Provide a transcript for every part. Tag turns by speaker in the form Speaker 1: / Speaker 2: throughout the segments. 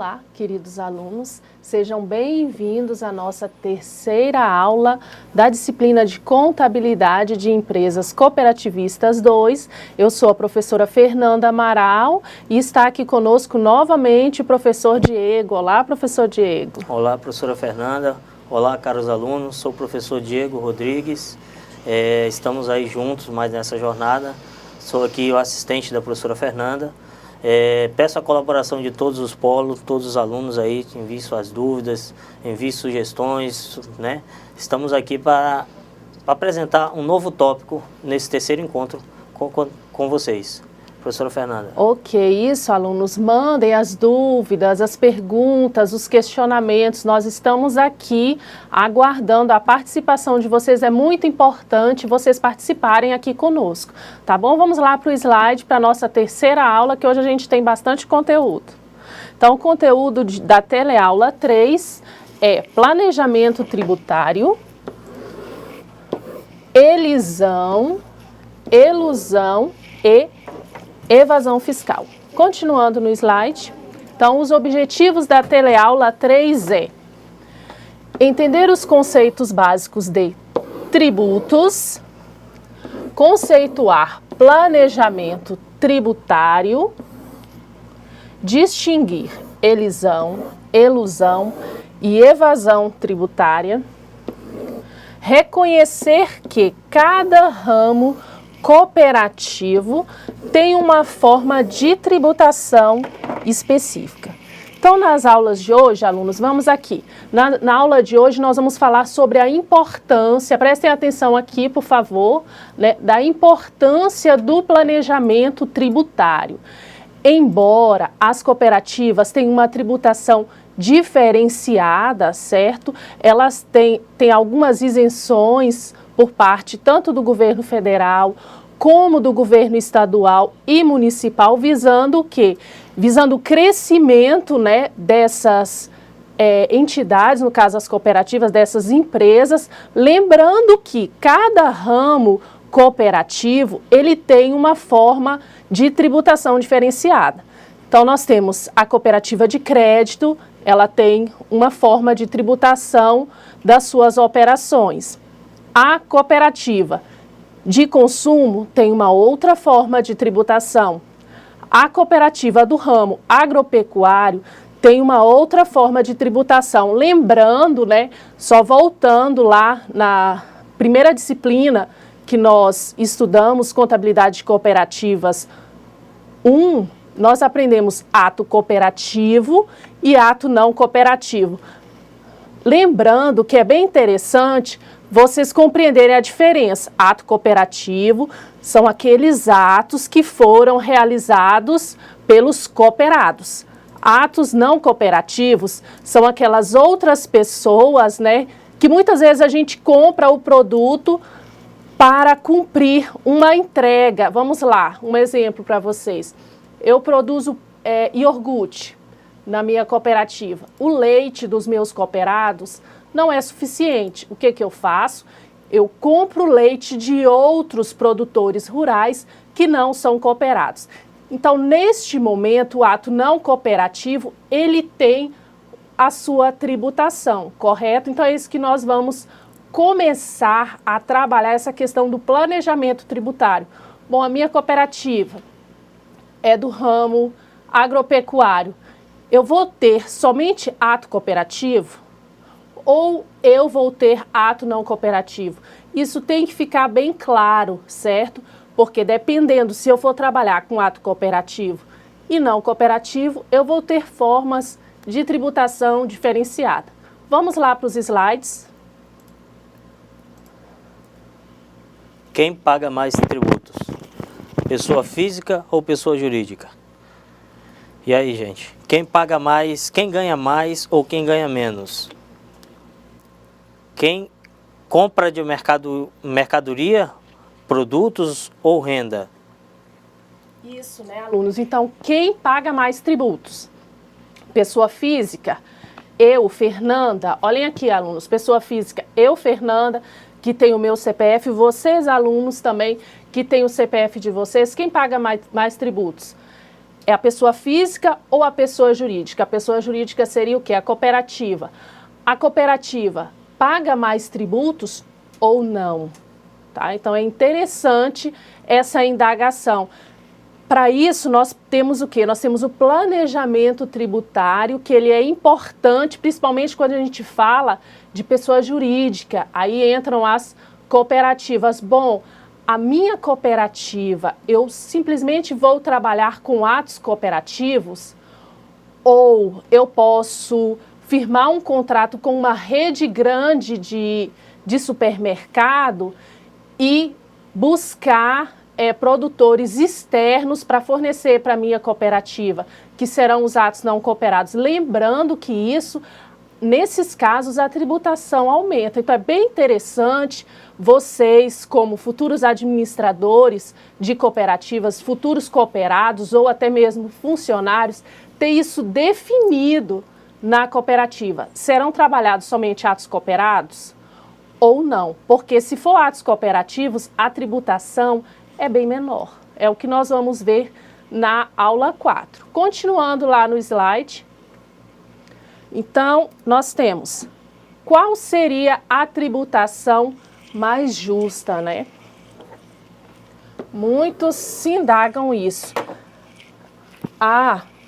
Speaker 1: Olá, queridos alunos, sejam bem-vindos à nossa terceira aula da disciplina de Contabilidade de Empresas Cooperativistas 2. Eu sou a professora Fernanda Amaral e está aqui conosco novamente o professor Diego. Olá, professor Diego.
Speaker 2: Olá, professora Fernanda. Olá, caros alunos. Sou o professor Diego Rodrigues. Estamos aí juntos mais nessa jornada. Sou aqui o assistente da professora Fernanda. Peço a colaboração de todos os polos, todos os alunos aí, que enviem suas dúvidas, enviem sugestões, né? Estamos aqui para apresentar um novo tópico nesse terceiro encontro com vocês. Professora Fernanda.
Speaker 1: Ok, isso, alunos, mandem as dúvidas, as perguntas, os questionamentos. Nós estamos aqui aguardando a participação de vocês. É muito importante vocês participarem aqui conosco, tá bom? Vamos lá para o slide, para a nossa terceira aula, que hoje a gente tem bastante conteúdo. Então, o conteúdo da teleaula 3 é planejamento tributário, elisão, elusão e evasão fiscal. Continuando no slide, então os objetivos da teleaula 3 é entender os conceitos básicos de tributos, conceituar planejamento tributário, distinguir elisão, elusão e evasão tributária, reconhecer que cada ramo cooperativo tem uma forma de tributação específica. Então, nas aulas de hoje, alunos, vamos aqui. Na aula de hoje, nós vamos falar sobre a importância, prestem atenção aqui, por favor, né, da importância do planejamento tributário. Embora as cooperativas tenham uma tributação diferenciada, certo? Elas têm algumas isenções por parte tanto do governo federal como do governo estadual e municipal, visando o quê? Visando o crescimento, né, dessas entidades, no caso as cooperativas, dessas empresas, lembrando que cada ramo cooperativo, ele tem uma forma de tributação diferenciada. Então, nós temos a cooperativa de crédito, ela tem uma forma de tributação das suas operações. A cooperativa de consumo tem uma outra forma de tributação. A cooperativa do ramo agropecuário tem uma outra forma de tributação. Lembrando, né, só voltando lá na primeira disciplina que nós estudamos, Contabilidade de Cooperativas 1, nós aprendemos ato cooperativo e ato não cooperativo. Lembrando que é bem interessante vocês compreenderem a diferença. Ato cooperativo são aqueles atos que foram realizados pelos cooperados. Atos não cooperativos são aquelas outras pessoas, né, que muitas vezes a gente compra o produto para cumprir uma entrega. Vamos lá, um exemplo para vocês. Eu produzo iogurte na minha cooperativa. O leite dos meus cooperados não é suficiente. O que eu faço? Eu compro leite de outros produtores rurais que não são cooperados. Então, neste momento, o ato não cooperativo, ele tem a sua tributação, correto? Então, é isso que nós vamos começar a trabalhar, essa questão do planejamento tributário. Bom, a minha cooperativa é do ramo agropecuário. Eu vou ter somente ato cooperativo ou eu vou ter ato não cooperativo? Isso tem que ficar bem claro, certo? Porque dependendo se eu for trabalhar com ato cooperativo e não cooperativo, eu vou ter formas de tributação diferenciada. Vamos lá para os slides.
Speaker 2: Quem paga mais tributos? Pessoa física ou pessoa jurídica? E aí, gente? Quem paga mais, quem ganha mais ou quem ganha menos? Quem compra de mercadoria, produtos ou renda?
Speaker 1: Isso, né, alunos? Então, quem paga mais tributos? Pessoa física, eu, Fernanda. Olhem aqui, alunos. Pessoa física, eu, Fernanda, que tem o meu CPF. Vocês, alunos, também, que tem o CPF de vocês. Quem paga mais tributos? É a pessoa física ou a pessoa jurídica? A pessoa jurídica seria o quê? A cooperativa. A cooperativa paga mais tributos ou não? Tá? Então, é interessante essa indagação. Para isso, nós temos o quê? Nós temos o planejamento tributário, que ele é importante, principalmente quando a gente fala de pessoa jurídica. Aí entram as cooperativas. Bom, a minha cooperativa, eu simplesmente vou trabalhar com atos cooperativos? Ou eu posso firmar um contrato com uma rede grande de supermercado e buscar produtores externos para fornecer para a minha cooperativa, que serão os atos não cooperados. Lembrando que isso, nesses casos, a tributação aumenta. Então, é bem interessante vocês, como futuros administradores de cooperativas, futuros cooperados ou até mesmo funcionários, ter isso definido na cooperativa. Serão trabalhados somente atos cooperados ou não? Porque se for atos cooperativos, a tributação é bem menor. É o que nós vamos ver na aula 4. Continuando lá no slide. Então, nós temos qual seria a tributação mais justa, né? Muitos se indagam isso.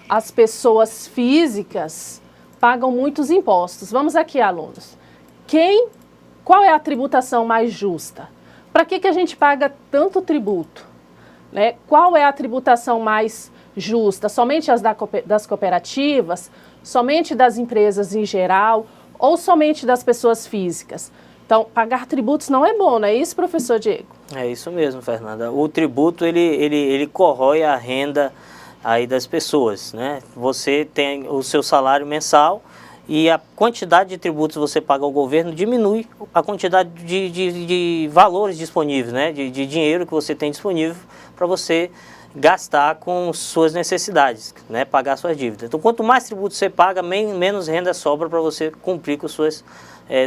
Speaker 1: As pessoas físicas pagam muitos impostos. Vamos aqui, alunos. Qual é a tributação mais justa? Para que a gente paga tanto tributo? Né? Qual é a tributação mais justa? Somente as das cooperativas? Somente das empresas em geral? Ou somente das pessoas físicas? Então, pagar tributos não é bom, não é isso, professor Diego?
Speaker 2: É isso mesmo, Fernanda. O tributo, ele corrói a renda aí das pessoas, né? Você tem o seu salário mensal e a quantidade de tributos que você paga ao governo diminui a quantidade de valores disponíveis, né? De dinheiro que você tem disponível para você gastar com suas necessidades, né? Pagar suas dívidas. Então, quanto mais tributos você paga, menos renda sobra para você cumprir com suas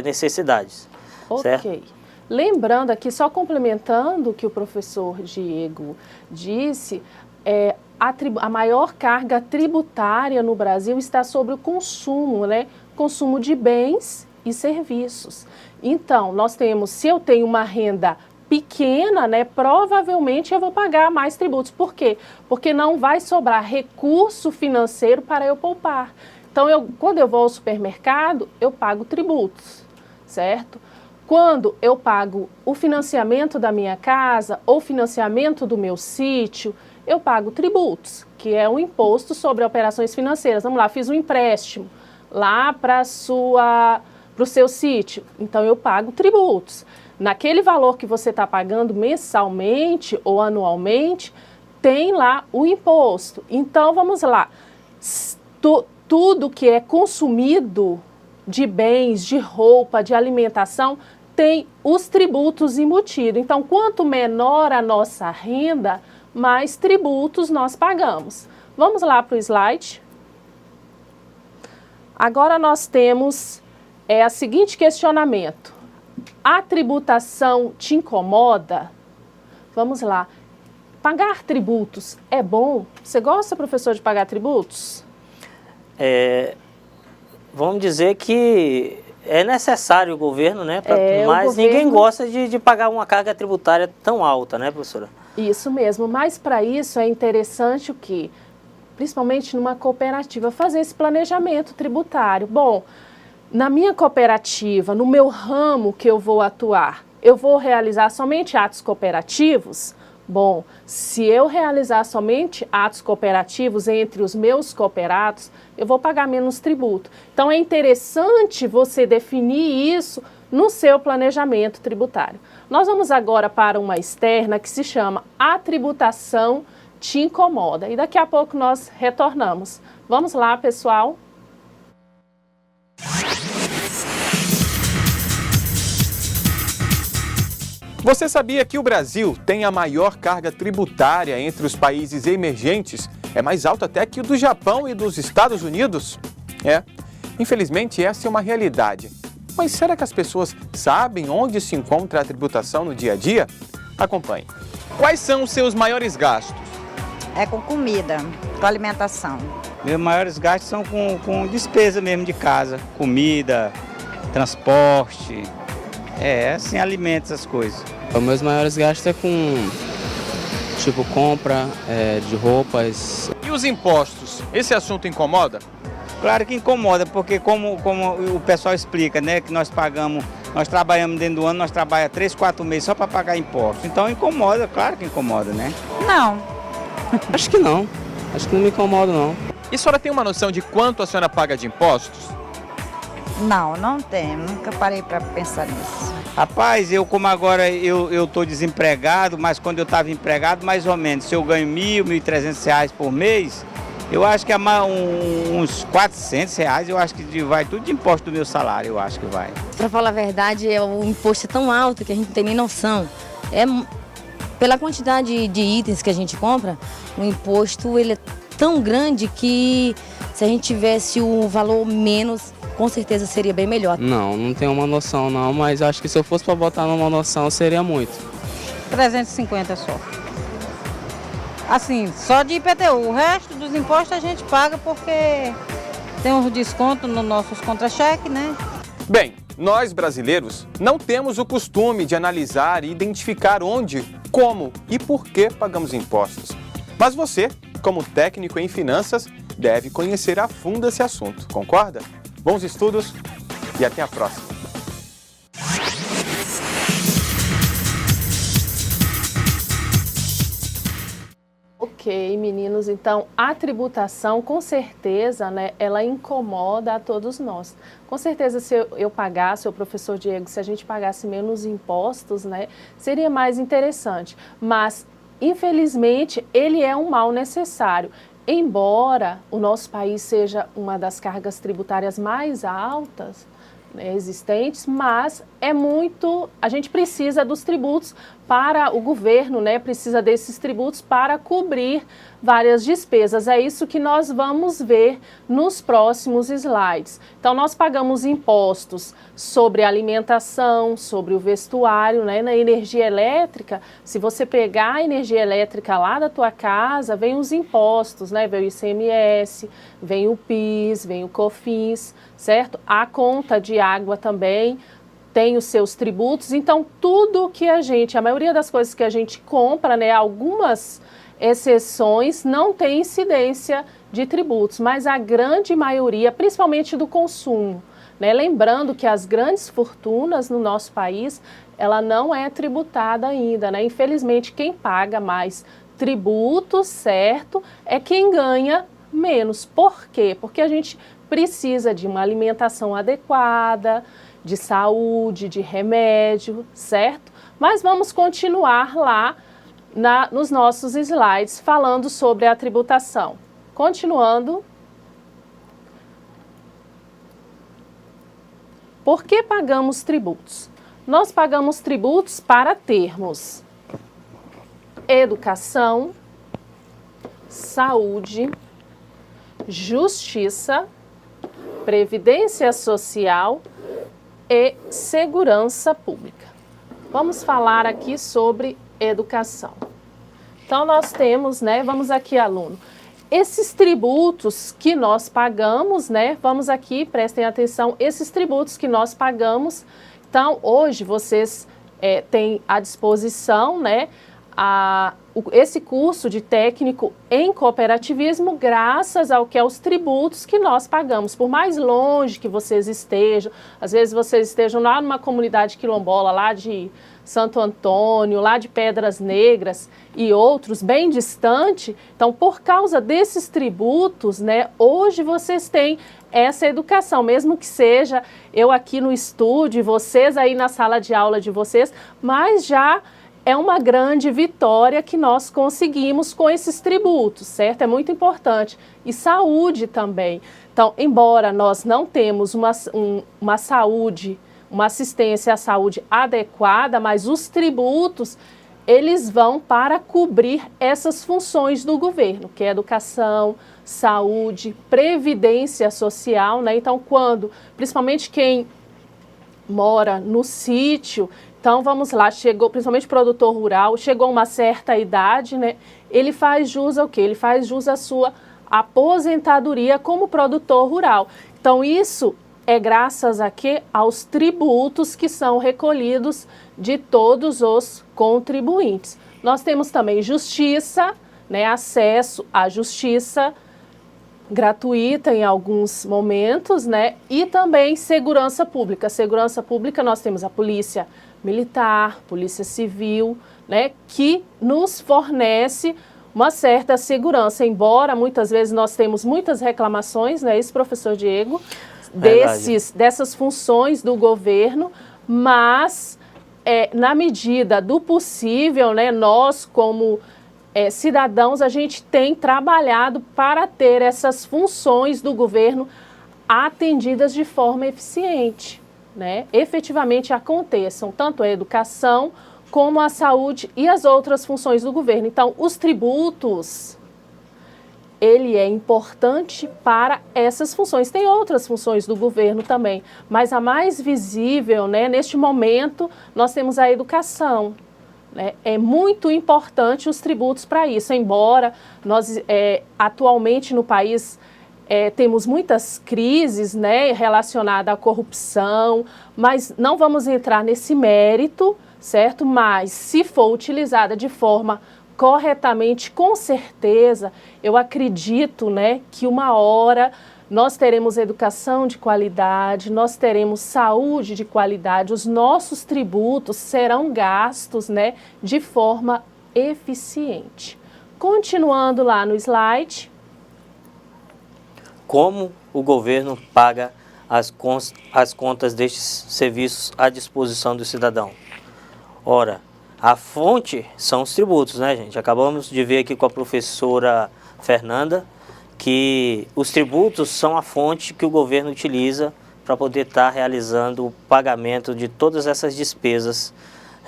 Speaker 2: necessidades.
Speaker 1: Ok.
Speaker 2: Certo?
Speaker 1: Lembrando aqui, só complementando o que o professor Diego disse, a maior carga tributária no Brasil está sobre o consumo, né? Consumo de bens e serviços. Então, nós temos, se eu tenho uma renda pequena, né, provavelmente eu vou pagar mais tributos. Por quê? Porque não vai sobrar recurso financeiro para eu poupar. Então, quando eu vou ao supermercado, eu pago tributos, certo? Quando eu pago o financiamento da minha casa ou financiamento do meu sítio, eu pago tributos, que é um imposto sobre operações financeiras. Vamos lá, fiz um empréstimo lá para o seu sítio, então eu pago tributos. Naquele valor que você está pagando mensalmente ou anualmente, tem lá o imposto. Então, vamos lá, tudo que é consumido de bens, de roupa, de alimentação, tem os tributos embutidos. Então, quanto menor a nossa renda, mais tributos nós pagamos. Vamos lá para o slide. Agora nós temos o seguinte questionamento. A tributação te incomoda? Vamos lá. Pagar tributos é bom? Você gosta, professor, de pagar tributos?
Speaker 2: Vamos dizer que é necessário o governo, né? Mas
Speaker 1: governo...
Speaker 2: ninguém gosta de pagar uma carga tributária tão alta, né, professora?
Speaker 1: Isso mesmo, mas para isso é interessante o quê? Principalmente numa cooperativa, fazer esse planejamento tributário. Bom, na minha cooperativa, no meu ramo que eu vou atuar, eu vou realizar somente atos cooperativos? Bom, se eu realizar somente atos cooperativos entre os meus cooperados, eu vou pagar menos tributo. Então, é interessante você definir isso no seu planejamento tributário. Nós vamos agora para uma externa que se chama A Tributação Te Incomoda. E daqui a pouco nós retornamos. Vamos lá, pessoal.
Speaker 3: Você sabia que o Brasil tem a maior carga tributária entre os países emergentes? É mais alta até que o do Japão e dos Estados Unidos? Infelizmente essa é uma realidade. Mas será que as pessoas sabem onde se encontra a tributação no dia a dia? Acompanhe. Quais são os seus maiores gastos?
Speaker 4: É com comida, com alimentação.
Speaker 5: Meus maiores gastos são com despesa mesmo de casa, comida, transporte, assim, alimentos, essas coisas.
Speaker 6: Os meus maiores gastos é com, tipo, compra de roupas.
Speaker 3: E os impostos? Esse assunto incomoda?
Speaker 5: Claro que incomoda, porque como o pessoal explica, né, que nós trabalhamos dentro do ano, nós trabalhamos 3, 4 meses só para pagar impostos. Então incomoda, claro que incomoda, né?
Speaker 4: Não.
Speaker 6: Acho que não me incomoda não.
Speaker 3: E a senhora tem uma noção de quanto a senhora paga de impostos?
Speaker 4: Não tenho. Nunca parei para pensar nisso.
Speaker 5: Rapaz, como agora eu estou desempregado, mas quando eu estava empregado, mais ou menos, se eu ganho R$ 1.000, R$ 1.300 por mês, eu acho que é uns R$ 400, eu acho que vai tudo de imposto do meu salário, eu acho que vai.
Speaker 7: Para falar a verdade, o imposto é tão alto que a gente não tem nem noção. Pela quantidade de itens que a gente compra, o imposto ele é tão grande que se a gente tivesse um valor menos, com certeza seria bem melhor.
Speaker 6: Não tenho uma noção não, mas acho que se eu fosse para botar numa noção seria muito.
Speaker 8: 350 só. Assim, só de IPTU. O resto dos impostos a gente paga porque tem uns descontos nos nossos contra-cheques, né?
Speaker 3: Bem, nós brasileiros não temos o costume de analisar e identificar onde, como e por que pagamos impostos. Mas você, como técnico em finanças, deve conhecer a fundo esse assunto, concorda? Bons estudos e até a próxima!
Speaker 1: Ok, meninos, então a tributação com certeza, né, ela incomoda a todos nós. Com certeza se eu pagasse, o professor Diego, se a gente pagasse menos impostos, né, seria mais interessante. Mas, infelizmente, ele é um mal necessário. Embora o nosso país seja uma das cargas tributárias mais altas, né, existentes, mas a gente precisa dos tributos para o governo, né, precisa desses tributos para cobrir várias despesas. É isso que nós vamos ver nos próximos slides. Então, nós pagamos impostos sobre a alimentação, sobre o vestuário, né, na energia elétrica. Se você pegar a energia elétrica lá da tua casa, vem os impostos, né, vem o ICMS, vem o PIS, vem o COFINS, certo? A conta de água também tem os seus tributos. Então, tudo que a maioria das coisas que a gente compra, né, algumas exceções, não tem incidência de tributos, mas a grande maioria, principalmente do consumo, né? Lembrando que as grandes fortunas no nosso país, ela não é tributada ainda, né? Infelizmente, quem paga mais tributos, certo, é quem ganha menos. Por quê? Porque a gente precisa de uma alimentação adequada, de saúde, de remédio, certo? Mas vamos continuar lá nos nossos slides falando sobre a tributação. Continuando. Por que pagamos tributos? Nós pagamos tributos para termos educação, saúde, justiça, previdência social e segurança pública. Vamos falar aqui sobre educação. Então, nós temos, né, vamos aqui, aluno, esses tributos que nós pagamos, né, vamos aqui, prestem atenção, esses tributos que nós pagamos. Então, hoje vocês têm à disposição, né, esse curso de técnico em cooperativismo graças ao que aos tributos que nós pagamos. Por mais longe que vocês estejam, às vezes vocês estejam lá numa comunidade quilombola, lá de Santo Antônio, lá de Pedras Negras e outros, bem distante. Então, por causa desses tributos, né, hoje vocês têm essa educação, mesmo que seja eu aqui no estúdio, vocês aí na sala de aula de vocês, mas já é uma grande vitória que nós conseguimos com esses tributos, certo? É muito importante. E saúde também. Então, embora nós não temos uma saúde, uma assistência à saúde adequada, mas os tributos, eles vão para cobrir essas funções do governo, que é educação, saúde, previdência social, né? Então, principalmente quem mora no sítio, então vamos lá, chegou, principalmente produtor rural, chegou a uma certa idade, né? ele faz jus ao quê? Ele faz jus à sua aposentadoria como produtor rural. Então, isso é graças a quê? Aos tributos que são recolhidos de todos os contribuintes. Nós temos também justiça, né, acesso à justiça gratuita em alguns momentos, né, e também segurança pública. Segurança pública, nós temos a polícia militar, polícia civil, né, que nos fornece uma certa segurança, embora muitas vezes nós temos muitas reclamações, né, isso, professor Diego, dessas funções do governo, mas na medida do possível, né, nós como cidadãos, a gente tem trabalhado para ter essas funções do governo atendidas de forma eficiente, né, efetivamente aconteçam, tanto a educação como a saúde e as outras funções do governo. Então, os tributos, ele é importante para essas funções. Tem outras funções do governo também, mas a mais visível, né, neste momento, nós temos a educação. Né? É muito importante os tributos para isso, embora nós atualmente no país temos muitas crises, né, relacionadas à corrupção, mas não vamos entrar nesse mérito, certo? Mas se for utilizada de forma corretamente, com certeza, eu acredito, né, que uma hora nós teremos educação de qualidade, nós teremos saúde de qualidade, os nossos tributos serão gastos, né, de forma eficiente. Continuando lá no slide.
Speaker 2: Como o governo paga as contas destes serviços à disposição do cidadão? Ora, a fonte são os tributos, né, gente? Acabamos de ver aqui com a professora Fernanda que os tributos são a fonte que o governo utiliza para poder estar realizando o pagamento de todas essas despesas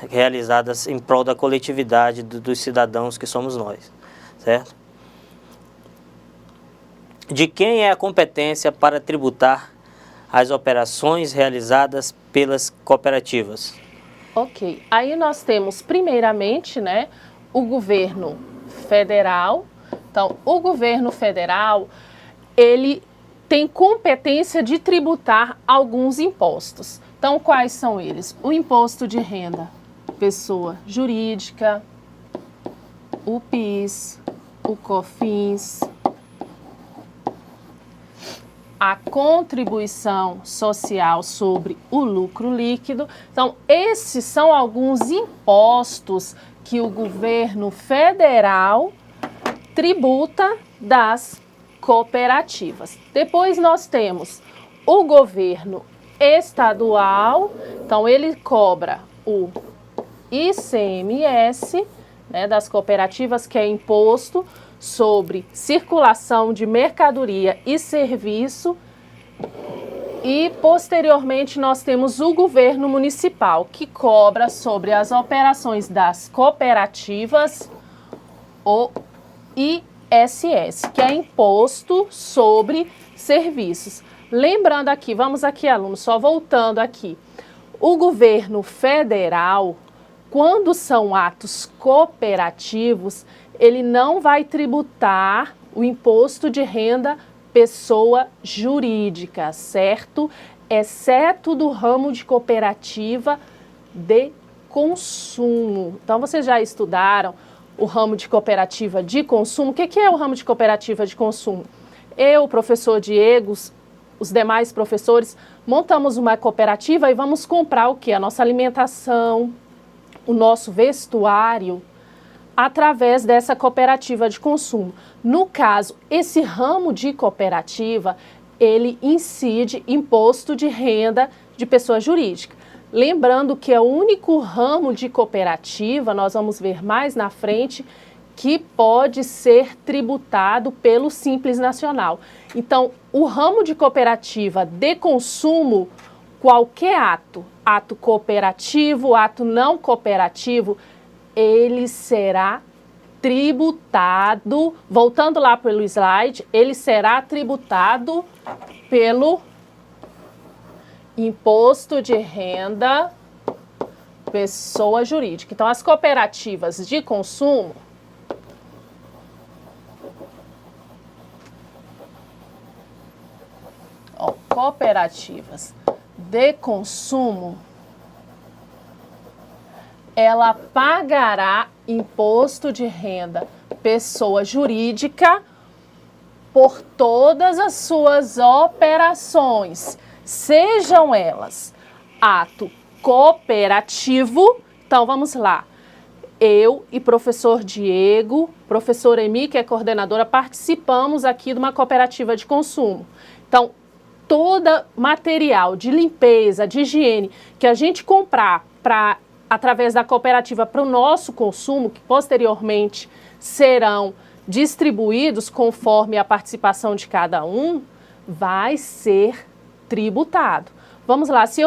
Speaker 2: realizadas em prol da coletividade dos cidadãos que somos nós, certo? De quem é a competência para tributar as operações realizadas pelas cooperativas?
Speaker 1: Ok, aí nós temos primeiramente, né, o governo federal. Então, o governo federal, ele tem competência de tributar alguns impostos. Então, quais são eles? O imposto de renda, pessoa jurídica, o PIS, o COFINS, a contribuição social sobre o lucro líquido. Então, esses são alguns impostos que o governo federal tributa das cooperativas. Depois nós temos o governo estadual, então ele cobra o ICMS, né, das cooperativas, que é imposto sobre circulação de mercadoria e serviço. E posteriormente nós temos o governo municipal, que cobra sobre as operações das cooperativas o ISS, que é imposto sobre serviços. Lembrando aqui, vamos aqui, alunos, só voltando aqui. O governo federal, quando são atos cooperativos, ele não vai tributar o imposto de renda pessoa jurídica, certo? Exceto do ramo de cooperativa de consumo. Então, vocês já estudaram o ramo de cooperativa de consumo? O que é o ramo de cooperativa de consumo? Eu, o professor Diego, os demais professores, montamos uma cooperativa e vamos comprar o quê? A nossa alimentação, o nosso vestuário, através dessa cooperativa de consumo. No caso, esse ramo de cooperativa, ele incide imposto de renda de pessoa jurídica. Lembrando que é o único ramo de cooperativa, nós vamos ver mais na frente, que pode ser tributado pelo Simples Nacional. Então, o ramo de cooperativa de consumo, qualquer ato cooperativo, ato não cooperativo, ele será tributado, voltando lá pelo slide, ele será tributado pelo imposto de renda pessoa jurídica. Então, as cooperativas de consumo, cooperativas de consumo, ela pagará imposto de renda pessoa jurídica por todas as suas operações, sejam elas ato cooperativo. Então vamos lá, eu e professor Diego, professora Emi, que é coordenadora, participamos aqui de uma cooperativa de consumo. Então, todo material de limpeza, de higiene, que a gente comprar através da cooperativa para o nosso consumo, que posteriormente serão distribuídos conforme a participação de cada um, vai ser tributado. Vamos lá, se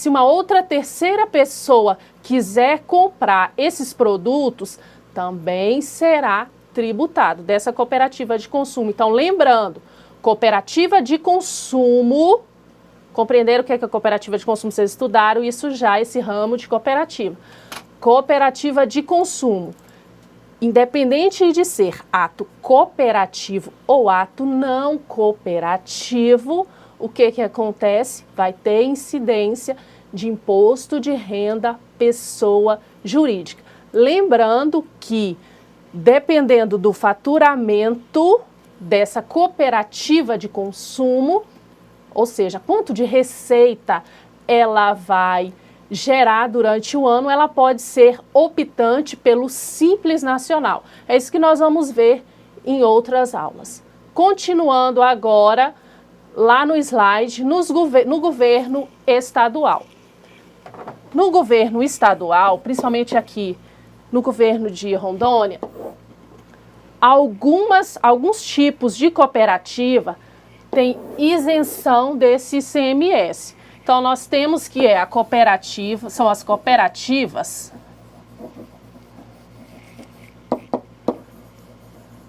Speaker 1: uma outra terceira pessoa quiser comprar esses produtos, também será tributado dessa cooperativa de consumo. Então, lembrando, cooperativa de consumo, compreenderam o que é a cooperativa de consumo? Vocês estudaram isso já, esse ramo de cooperativa. Cooperativa de consumo, independente de ser ato cooperativo ou ato não cooperativo, o que acontece? Vai ter incidência de imposto de renda pessoa jurídica. Lembrando que, dependendo do faturamento dessa cooperativa de consumo, ou seja, quanto de receita ela vai gerar durante o ano, ela pode ser optante pelo Simples Nacional. É isso que nós vamos ver em outras aulas. Continuando agora, lá no slide, no governo estadual. No governo estadual, principalmente aqui no governo de Rondônia, alguns tipos de cooperativa têm isenção desse ICMS. Então, nós temos que a cooperativa, são as cooperativas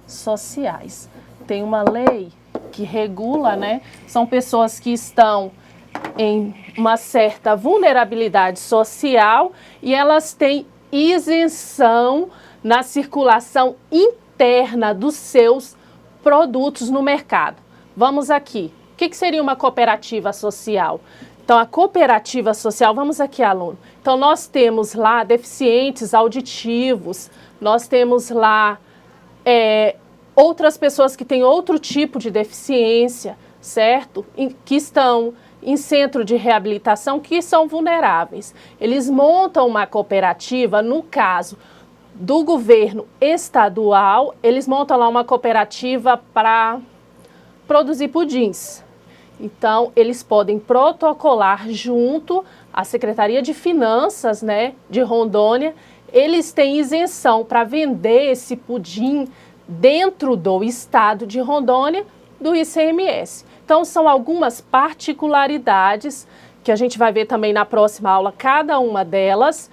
Speaker 1: sociais. Tem uma lei que regula, né? São pessoas que estão em uma certa vulnerabilidade social e elas têm isenção na circulação interna dos seus produtos no mercado. Vamos aqui. O que seria uma cooperativa social? Então, a cooperativa social, vamos aqui, aluno. Então, nós temos lá deficientes auditivos, nós temos lá outras pessoas que têm outro tipo de deficiência, certo? Que estão em centro de reabilitação, que são vulneráveis. Eles montam uma cooperativa, no caso do governo estadual, eles montam lá uma cooperativa para produzir pudins. Então, eles podem protocolar junto à Secretaria de Finanças, né, de Rondônia. Eles têm isenção para vender esse pudim dentro do estado de Rondônia do ICMS. Então, são algumas particularidades que a gente vai ver também na próxima aula, cada uma delas,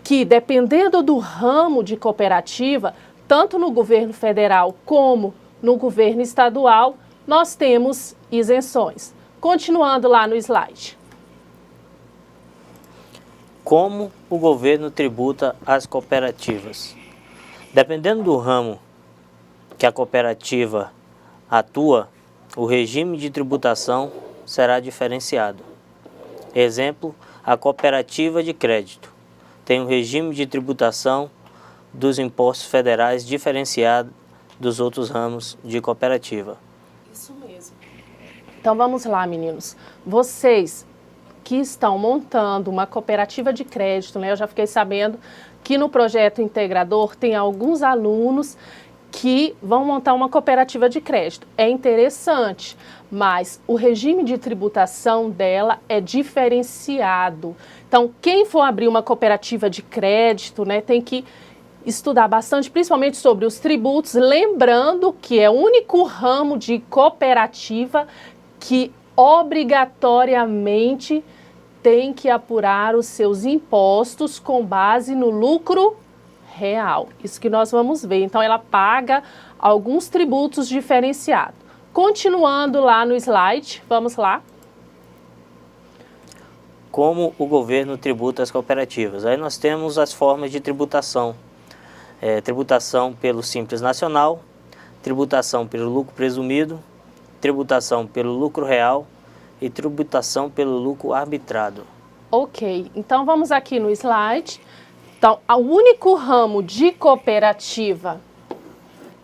Speaker 1: que dependendo do ramo de cooperativa, tanto no governo federal como no governo estadual, nós temos isenções. Continuando lá no slide.
Speaker 2: Como o governo tributa as cooperativas? Dependendo do ramo que a cooperativa atua, o regime de tributação será diferenciado. Exemplo, a cooperativa de crédito tem um regime de tributação dos impostos federais diferenciado dos outros ramos de cooperativa.
Speaker 1: Isso mesmo. Então vamos lá, meninos. Vocês que estão montando uma cooperativa de crédito, né? Eu já fiquei sabendo que no projeto integrador tem alguns alunos que vão montar uma cooperativa de crédito. É interessante, mas o regime de tributação dela é diferenciado. Então, quem for abrir uma cooperativa de crédito, né, tem que estudar bastante, principalmente sobre os tributos, lembrando que é o único ramo de cooperativa que obrigatoriamente tem que apurar os seus impostos com base no lucro real. Isso que nós vamos ver. Então, ela paga alguns tributos diferenciados. Continuando lá no slide, vamos lá.
Speaker 2: Como o governo tributa as cooperativas? Aí nós temos as formas de tributação. Tributação pelo Simples Nacional, tributação pelo lucro presumido, tributação pelo lucro real e tributação pelo lucro arbitrado.
Speaker 1: Ok, então vamos aqui no slide. Então, o único ramo de cooperativa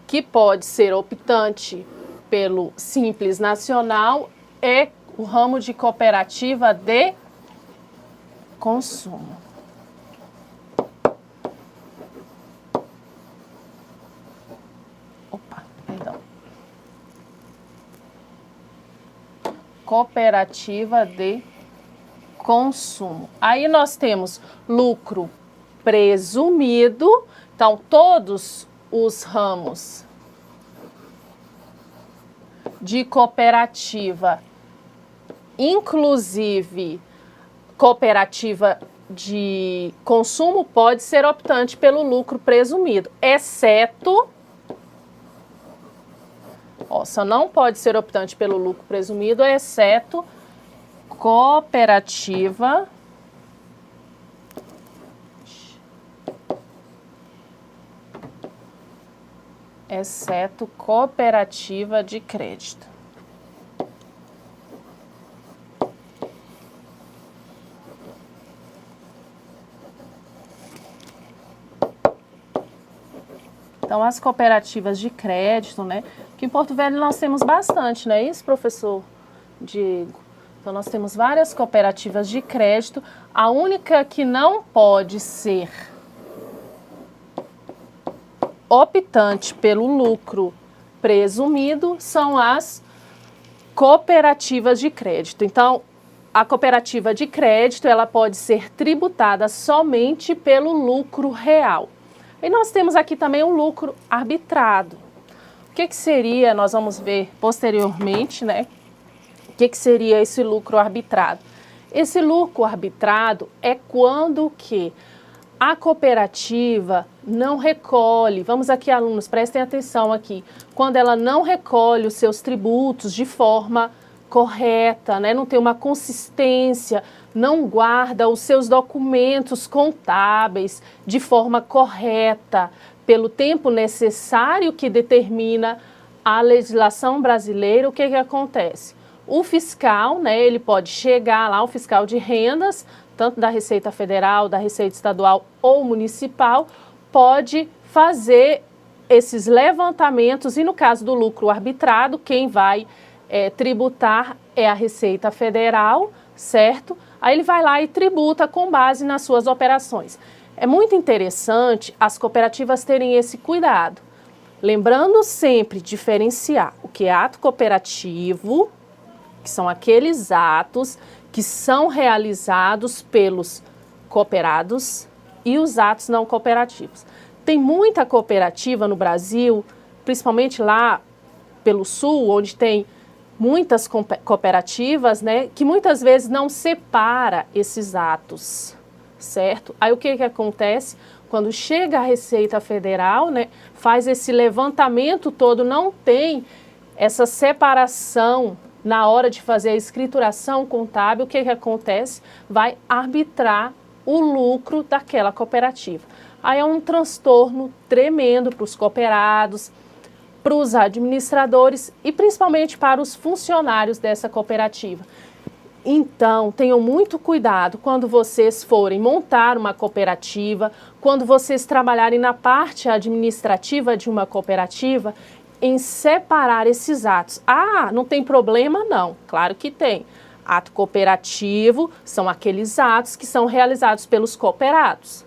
Speaker 1: que pode ser optante pelo Simples Nacional é o ramo de cooperativa de consumo. Opa, perdão. Cooperativa de consumo. Aí nós temos lucro presumido. Então, todos os ramos de cooperativa, inclusive cooperativa de consumo, pode ser optante pelo lucro presumido, exceto, só não pode ser optante pelo lucro presumido, exceto cooperativa de crédito. Então, as cooperativas de crédito, né? Que em Porto Velho nós temos bastante, não é isso, professor Diego? Então, nós temos várias cooperativas de crédito. A única que não pode ser optante pelo lucro presumido são as cooperativas de crédito. Então, a cooperativa de crédito, ela pode ser tributada somente pelo lucro real. E nós temos aqui também o lucro arbitrado. O que seria, nós vamos ver posteriormente, né? O que seria esse lucro arbitrado? Esse lucro arbitrado é quando que a cooperativa não recolhe, vamos aqui alunos, prestem atenção aqui, quando ela não recolhe os seus tributos de forma correta, né? Não tem uma consistência, não guarda os seus documentos contábeis de forma correta, pelo tempo necessário que determina a legislação brasileira, o que acontece? O fiscal, né, ele pode chegar lá, o fiscal de rendas, tanto da Receita Federal, da Receita Estadual ou Municipal, pode fazer esses levantamentos e no caso do lucro arbitrado, quem vai tributar é a Receita Federal, certo? Aí ele vai lá e tributa com base nas suas operações. É muito interessante as cooperativas terem esse cuidado. Lembrando sempre diferenciar o que é ato cooperativo, que são aqueles atos que são realizados pelos cooperados, e os atos não cooperativos. Tem muita cooperativa no Brasil, principalmente lá pelo sul, onde tem muitas cooperativas, né, que muitas vezes não separa esses atos, certo? Aí o que acontece? Quando chega a Receita Federal, né, faz esse levantamento todo, não tem essa separação na hora de fazer a escrituração contábil, o que acontece? Vai arbitrar o lucro daquela cooperativa. Aí é um transtorno tremendo para os cooperados, para os administradores e principalmente para os funcionários dessa cooperativa. Então, tenham muito cuidado quando vocês forem montar uma cooperativa, quando vocês trabalharem na parte administrativa de uma cooperativa, em separar esses atos. Ah, não tem problema não, claro que tem. Ato cooperativo são aqueles atos que são realizados pelos cooperados.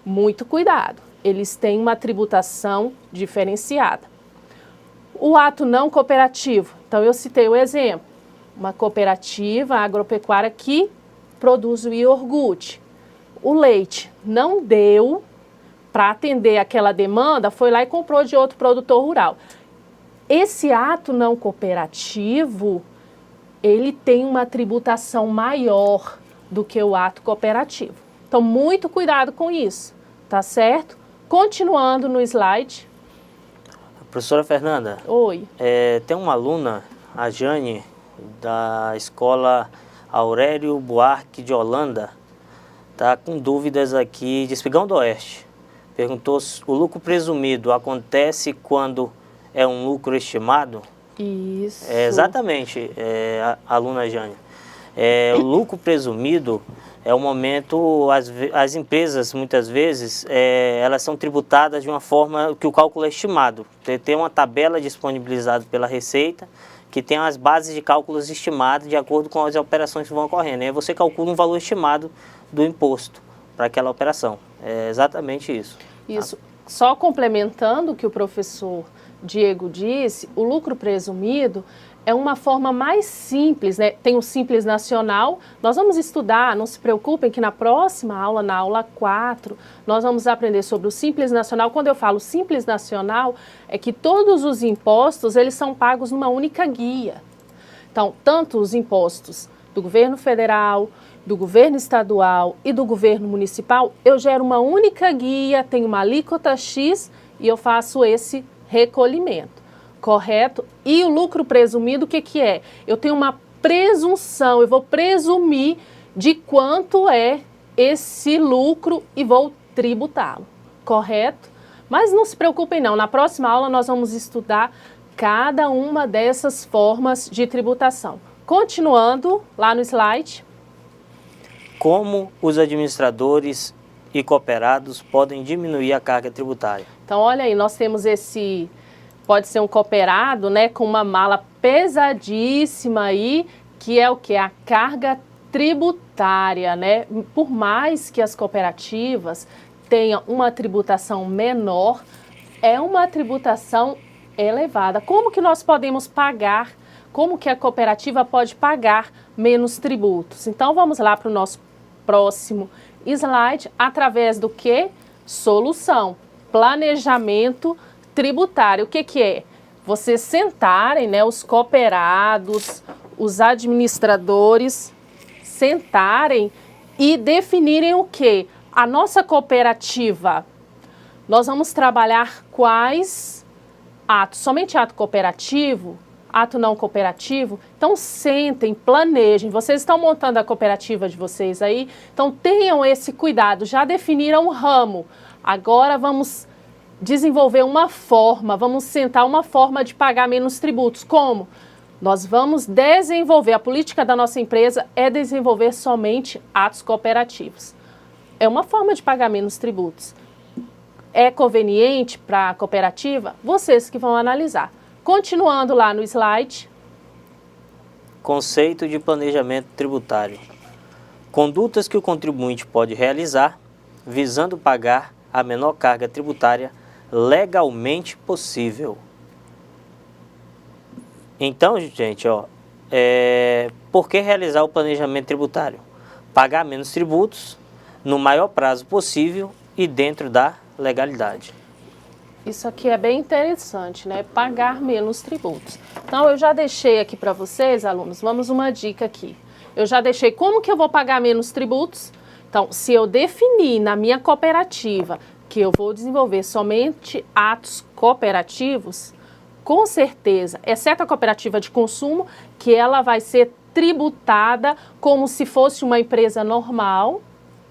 Speaker 1: Muito cuidado, eles têm uma tributação diferenciada. O ato não cooperativo, então eu citei o exemplo, uma cooperativa agropecuária que produz o iogurte. O leite não deu para atender aquela demanda, foi lá e comprou de outro produtor rural. Esse ato não cooperativo, ele tem uma tributação maior do que o ato cooperativo. Então, muito cuidado com isso, tá certo? Continuando no slide.
Speaker 2: Professora Fernanda.
Speaker 1: Oi.
Speaker 2: Tem uma aluna, a Jane, da escola Aurélio Buarque de Holanda, tá com dúvidas aqui de Espigão do Oeste. Perguntou se o lucro presumido acontece quando é um lucro estimado?
Speaker 1: Isso.
Speaker 2: Exatamente, aluna Jânia. O lucro presumido é o momento, as empresas muitas vezes, elas são tributadas de uma forma que o cálculo é estimado. Tem uma tabela disponibilizada pela Receita, que tem as bases de cálculos estimadas de acordo com as operações que vão ocorrendo. E aí você calcula um valor estimado do imposto para aquela operação. É exatamente isso.
Speaker 1: Isso. Só complementando o que o professor Diego disse, o lucro presumido é uma forma mais simples, né? Tem o Simples Nacional, nós vamos estudar, não se preocupem que na próxima aula, na aula 4, nós vamos aprender sobre o Simples Nacional. Quando eu falo Simples Nacional, é que todos os impostos, eles são pagos numa única guia. Então, tanto os impostos do governo federal, do governo estadual e do governo municipal, eu gero uma única guia, tenho uma alíquota X e eu faço esse recolhimento. Correto? E o lucro presumido, o que é? Eu tenho uma presunção, eu vou presumir de quanto é esse lucro e vou tributá-lo. Correto? Mas não se preocupem não, na próxima aula nós vamos estudar cada uma dessas formas de tributação. Continuando lá no slide.
Speaker 2: Como os administradores e cooperados podem diminuir a carga tributária?
Speaker 1: Então, olha aí, nós temos esse... Pode ser um cooperado, né, com uma mala pesadíssima aí, que é o que? A carga tributária, né? Por mais que as cooperativas tenham uma tributação menor, é uma tributação elevada. Como que nós podemos pagar? Como que a cooperativa pode pagar menos tributos? Então, vamos lá para o nosso próximo slide, através do que? Solução, planejamento tributário. O que é? Vocês sentarem, né, os cooperados, os administradores, sentarem e definirem o que? A nossa cooperativa, nós vamos trabalhar quais atos? Somente ato cooperativo? Ato não cooperativo? Então sentem, planejem, vocês estão montando a cooperativa de vocês aí, então tenham esse cuidado, já definiram o ramo, agora vamos desenvolver uma forma, vamos sentar uma forma de pagar menos tributos. Como? Nós vamos desenvolver, a política da nossa empresa é desenvolver somente atos cooperativos. É uma forma de pagar menos tributos. É conveniente para a cooperativa? Vocês que vão analisar. Continuando lá no slide.
Speaker 2: Conceito de planejamento tributário. Condutas que o contribuinte pode realizar visando pagar a menor carga tributária legalmente possível. Então, gente, por que realizar o planejamento tributário? Pagar menos tributos no maior prazo possível e dentro da legalidade.
Speaker 1: Isso aqui é bem interessante, né? Pagar menos tributos. Então, eu já deixei aqui para vocês, alunos, vamos uma dica aqui. Eu já deixei como que eu vou pagar menos tributos. Então, se eu definir na minha cooperativa que eu vou desenvolver somente atos cooperativos, com certeza, exceto a cooperativa de consumo, que ela vai ser tributada como se fosse uma empresa normal,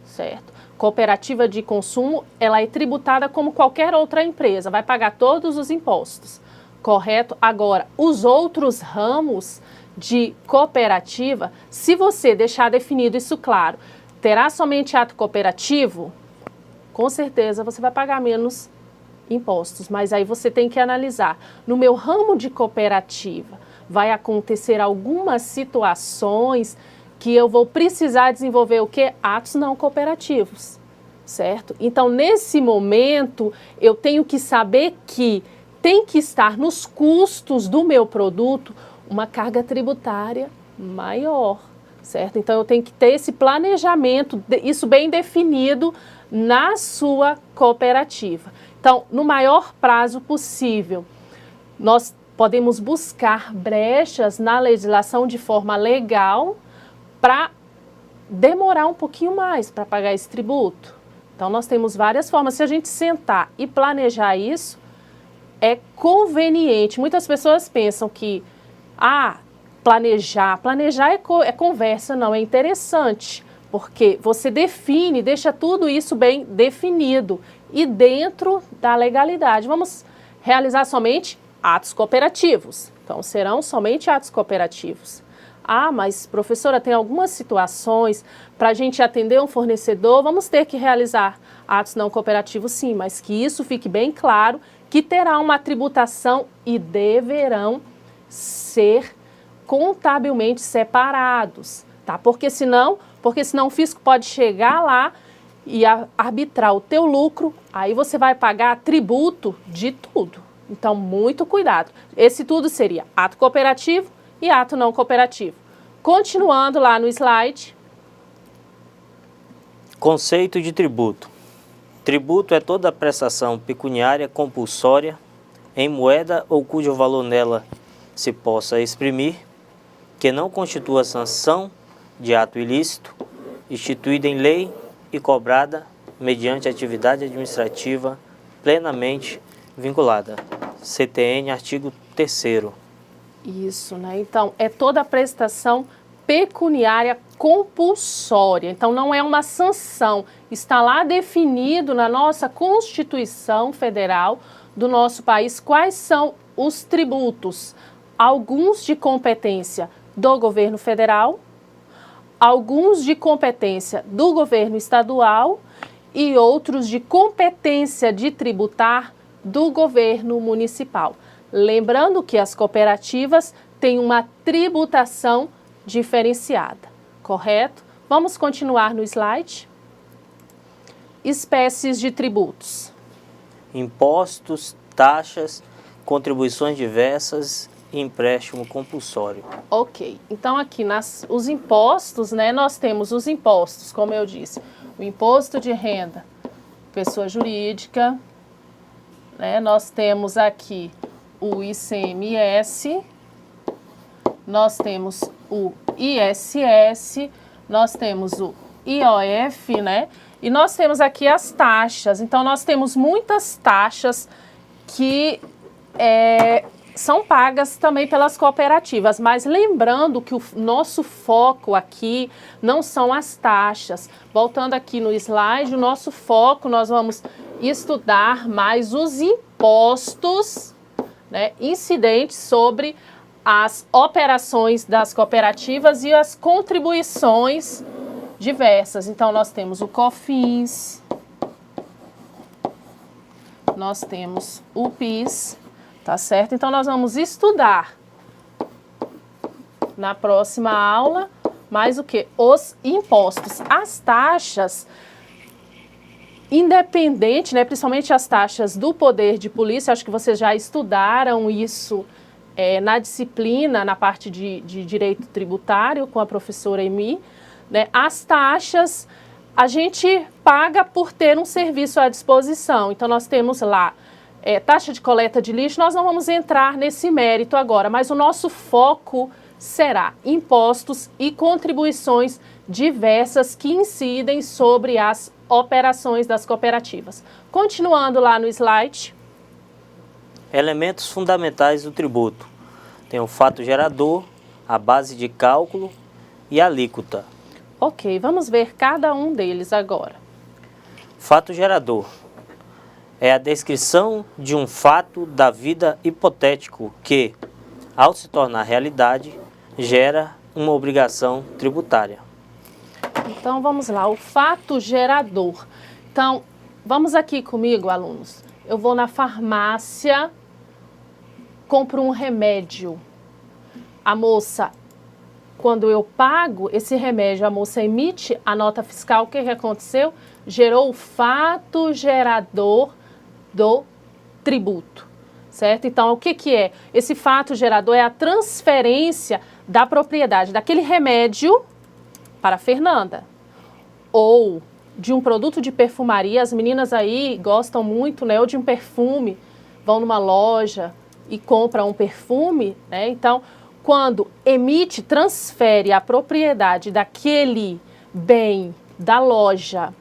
Speaker 1: certo? Cooperativa de consumo, ela é tributada como qualquer outra empresa, vai pagar todos os impostos, correto? Agora, os outros ramos de cooperativa, se você deixar definido isso claro, terá somente ato cooperativo, com certeza você vai pagar menos impostos, mas aí você tem que analisar. No meu ramo de cooperativa, vai acontecer algumas situações que eu vou precisar desenvolver o quê? Atos não cooperativos, certo? Então, nesse momento, eu tenho que saber que tem que estar nos custos do meu produto uma carga tributária maior, certo? Então, eu tenho que ter esse planejamento, isso bem definido na sua cooperativa. Então, no maior prazo possível, nós podemos buscar brechas na legislação de forma legal para demorar um pouquinho mais para pagar esse tributo. Então, nós temos várias formas. Se a gente sentar e planejar isso, é conveniente. Muitas pessoas pensam que, planejar é conversa, não, é interessante. Porque você define, deixa tudo isso bem definido e dentro da legalidade. Vamos realizar somente atos cooperativos. Então, serão somente atos cooperativos. Ah, mas professora, tem algumas situações para a gente atender um fornecedor, vamos ter que realizar atos não cooperativos, sim, mas que isso fique bem claro, que terá uma tributação e deverão ser contabilmente separados, tá? Porque senão o fisco pode chegar lá e arbitrar o teu lucro, aí você vai pagar tributo de tudo. Então, muito cuidado. Esse tudo seria ato cooperativo e ato não cooperativo. Continuando lá no slide.
Speaker 2: Conceito de tributo. Tributo é toda prestação pecuniária compulsória em moeda ou cujo valor nela se possa exprimir, que não constitua sanção de ato ilícito, instituída em lei e cobrada mediante atividade administrativa plenamente vinculada. CTN, artigo 3º.
Speaker 1: Isso, né? Então, é toda a prestação pecuniária compulsória. Então, não é uma sanção. Está lá definido na nossa Constituição Federal do nosso país quais são os tributos. Alguns de competência do governo federal, alguns de competência do governo estadual e outros de competência de tributar do governo municipal. Lembrando que as cooperativas têm uma tributação diferenciada, correto? Vamos continuar no slide. Espécies de tributos.
Speaker 2: Impostos, taxas, contribuições diversas e empréstimo compulsório.
Speaker 1: Ok, então aqui os impostos, né, nós temos os impostos, como eu disse, o imposto de renda, pessoa jurídica, né, nós temos aqui o ICMS, nós temos o ISS, nós temos o IOF, né, e nós temos aqui as taxas. Então, nós temos muitas taxas que são pagas também pelas cooperativas, mas lembrando que o nosso foco aqui não são as taxas. Voltando aqui no slide, o nosso foco, nós vamos estudar mais os impostos, né, incidentes sobre as operações das cooperativas e as contribuições diversas. Então, nós temos o COFINS, nós temos o PIS, tá certo? Então, nós vamos estudar na próxima aula mais o que? Os impostos. As taxas, independente, né, principalmente as taxas do poder de polícia, acho que vocês já estudaram isso na disciplina, na parte de direito tributário com a professora Emi, né? As taxas a gente paga por ter um serviço à disposição. Então, nós temos lá taxa de coleta de lixo, nós não vamos entrar nesse mérito agora, mas o nosso foco será impostos e contribuições diversas que incidem sobre as operações das cooperativas. Continuando lá no slide.
Speaker 2: Elementos fundamentais do tributo. Tem o fato gerador, a base de cálculo e a alíquota.
Speaker 1: Ok, vamos ver cada um deles agora.
Speaker 2: Fato gerador. É a descrição de um fato da vida hipotético que, ao se tornar realidade, gera uma obrigação tributária.
Speaker 1: Então, vamos lá, o fato gerador. Então, vamos aqui comigo, alunos. Eu vou na farmácia, compro um remédio. A moça, quando eu pago esse remédio, a moça emite a nota fiscal. O que aconteceu? Gerou o fato gerador do tributo, certo? Então, o que é? Esse fato gerador é a transferência da propriedade daquele remédio para a Fernanda, ou de um produto de perfumaria. As meninas aí gostam muito, né? Ou de um perfume, vão numa loja e compram um perfume, né? Então, quando emite, transfere a propriedade daquele bem da loja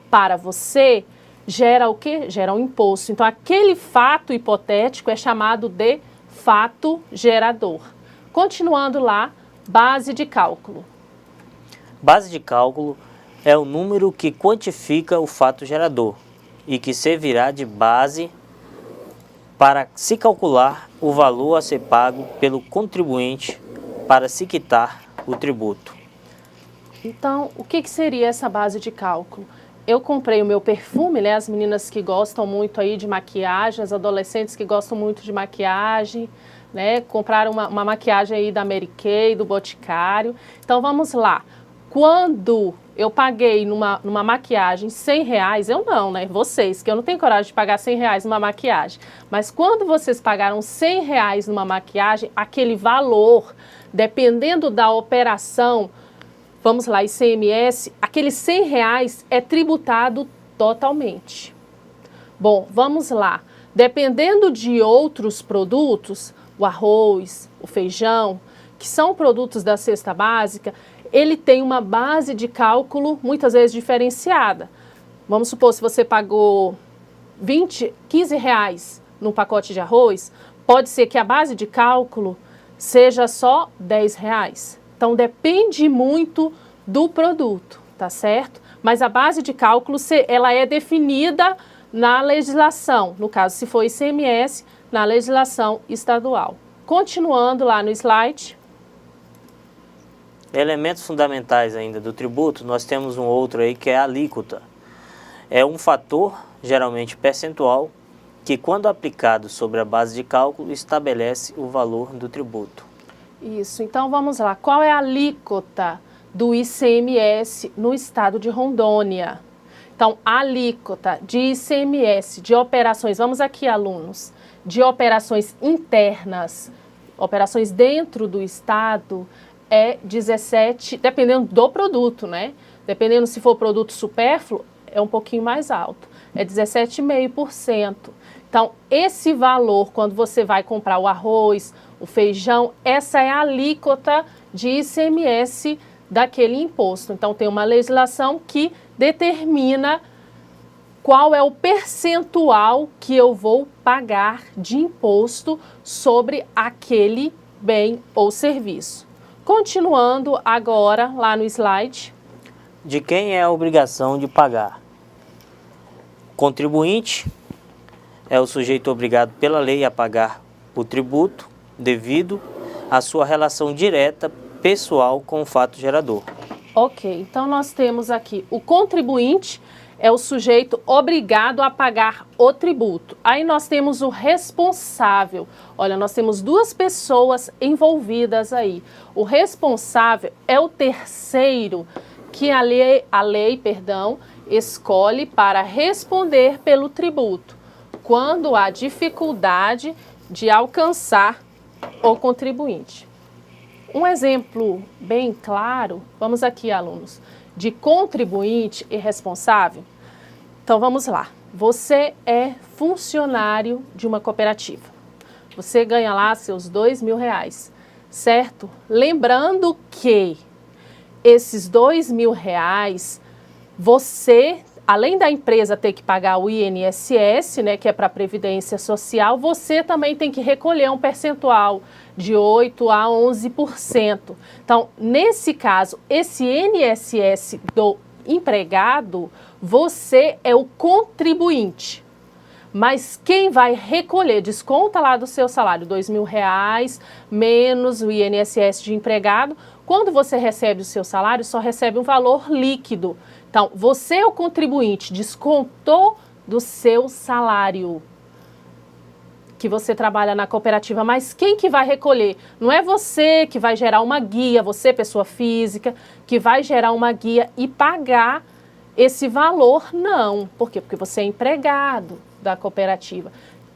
Speaker 1: para você, gera o quê? Gera um imposto. Então, aquele fato hipotético é chamado de fato gerador. Continuando lá, base de cálculo.
Speaker 2: Base de cálculo é o número que quantifica o fato gerador e que servirá de base para se calcular o valor a ser pago pelo contribuinte para se quitar o tributo.
Speaker 1: Então, o que seria essa base de cálculo? Eu comprei o meu perfume, né? As meninas que gostam muito aí de maquiagem, as adolescentes que gostam muito de maquiagem, né? Compraram uma maquiagem aí da Mary Kay, do Boticário. Então, vamos lá. Quando eu paguei numa maquiagem R$100, eu não, né? Vocês, que eu não tenho coragem de pagar R$100 numa maquiagem. Mas quando vocês pagaram R$100 numa maquiagem, aquele valor, dependendo da operação, vamos lá, ICMS, aqueles R$100 é tributado totalmente. Bom, vamos lá. Dependendo de outros produtos, o arroz, o feijão, que são produtos da cesta básica, ele tem uma base de cálculo muitas vezes diferenciada. Vamos supor, se você pagou R$15 num pacote de arroz, pode ser que a base de cálculo seja só R$10. Então, depende muito do produto, tá certo? Mas a base de cálculo, ela é definida na legislação, no caso, se for ICMS, na legislação estadual. Continuando lá no slide.
Speaker 2: Elementos fundamentais ainda do tributo, nós temos um outro aí que é a alíquota. É um fator, geralmente percentual, que quando aplicado sobre a base de cálculo, estabelece o valor do tributo.
Speaker 1: Isso, então vamos lá. Qual é a alíquota do ICMS no estado de Rondônia? Então, a alíquota de ICMS de operações, vamos aqui, alunos, de operações internas, operações dentro do estado, é 17, dependendo do produto, né? Dependendo se for produto supérfluo, é um pouquinho mais alto, é 17,5%. Então, esse valor, quando você vai comprar o arroz, o feijão, essa é a alíquota de ICMS daquele imposto. Então, tem uma legislação que determina qual é o percentual que eu vou pagar de imposto sobre aquele bem ou serviço. Continuando agora lá no slide.
Speaker 2: De quem é a obrigação de pagar? Contribuinte é o sujeito obrigado pela lei a pagar o tributo devido à sua relação direta pessoal com o fato gerador.
Speaker 1: Ok, então nós temos aqui o contribuinte é o sujeito obrigado a pagar o tributo. Aí nós temos o responsável. Olha, nós temos duas pessoas envolvidas aí. O responsável é o terceiro que a lei, escolhe para responder pelo tributo, quando há dificuldade de alcançar o contribuinte. Um exemplo bem claro, vamos aqui, alunos, de contribuinte e responsável. Então, vamos lá. Você é funcionário de uma cooperativa. Você ganha lá seus R$2.000, certo? Lembrando que esses R$2.000, você, além da empresa ter que pagar o INSS, né, que é para a Previdência Social, você também tem que recolher um percentual de 8% a 11%. Então, nesse caso, esse INSS do empregado, você é o contribuinte. Mas quem vai recolher, desconta lá do seu salário, R$2.000 menos o INSS de empregado. Quando você recebe o seu salário, só recebe um valor líquido. Então, você é o contribuinte, descontou do seu salário que você trabalha na cooperativa, mas quem que vai recolher? Não é você que vai gerar uma guia, você, pessoa física, que vai gerar uma guia e pagar esse valor, não. Por quê? Porque você é empregado da cooperativa.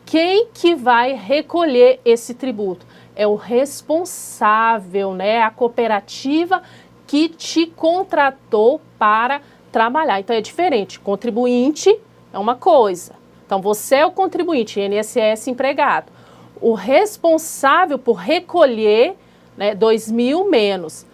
Speaker 1: Quem que vai recolher esse tributo? É o responsável, né? A cooperativa que te contratou para trabalhar. Então é diferente. Contribuinte é uma coisa. Então você é o contribuinte, INSS empregado. O responsável por recolher, né, 2.000 menos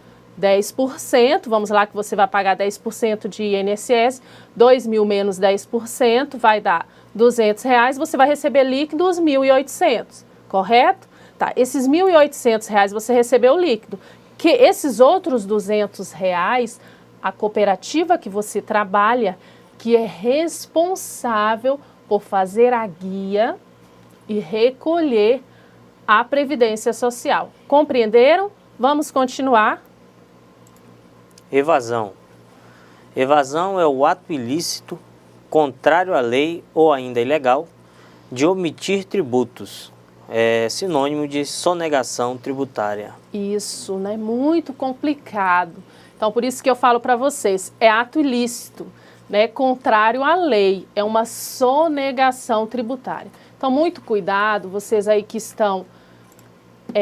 Speaker 1: 10%, vamos lá que você vai pagar 10% de INSS, 2.000 menos 10% vai dar R$200, você vai receber líquido os 1.800, correto? Tá, esses R$1.800 você recebeu líquido, que esses outros R$200, a cooperativa que você trabalha, que é responsável por fazer a guia, e recolher a Previdência Social. Compreenderam? Vamos continuar.
Speaker 2: Evasão. Evasão é o ato ilícito, contrário à lei ou ainda ilegal, de omitir tributos. É sinônimo de sonegação tributária.
Speaker 1: Isso, né? Muito complicado. Então, por isso que eu falo para vocês, é ato ilícito, né? Contrário à lei, é uma sonegação tributária. Então, muito cuidado, vocês aí que estão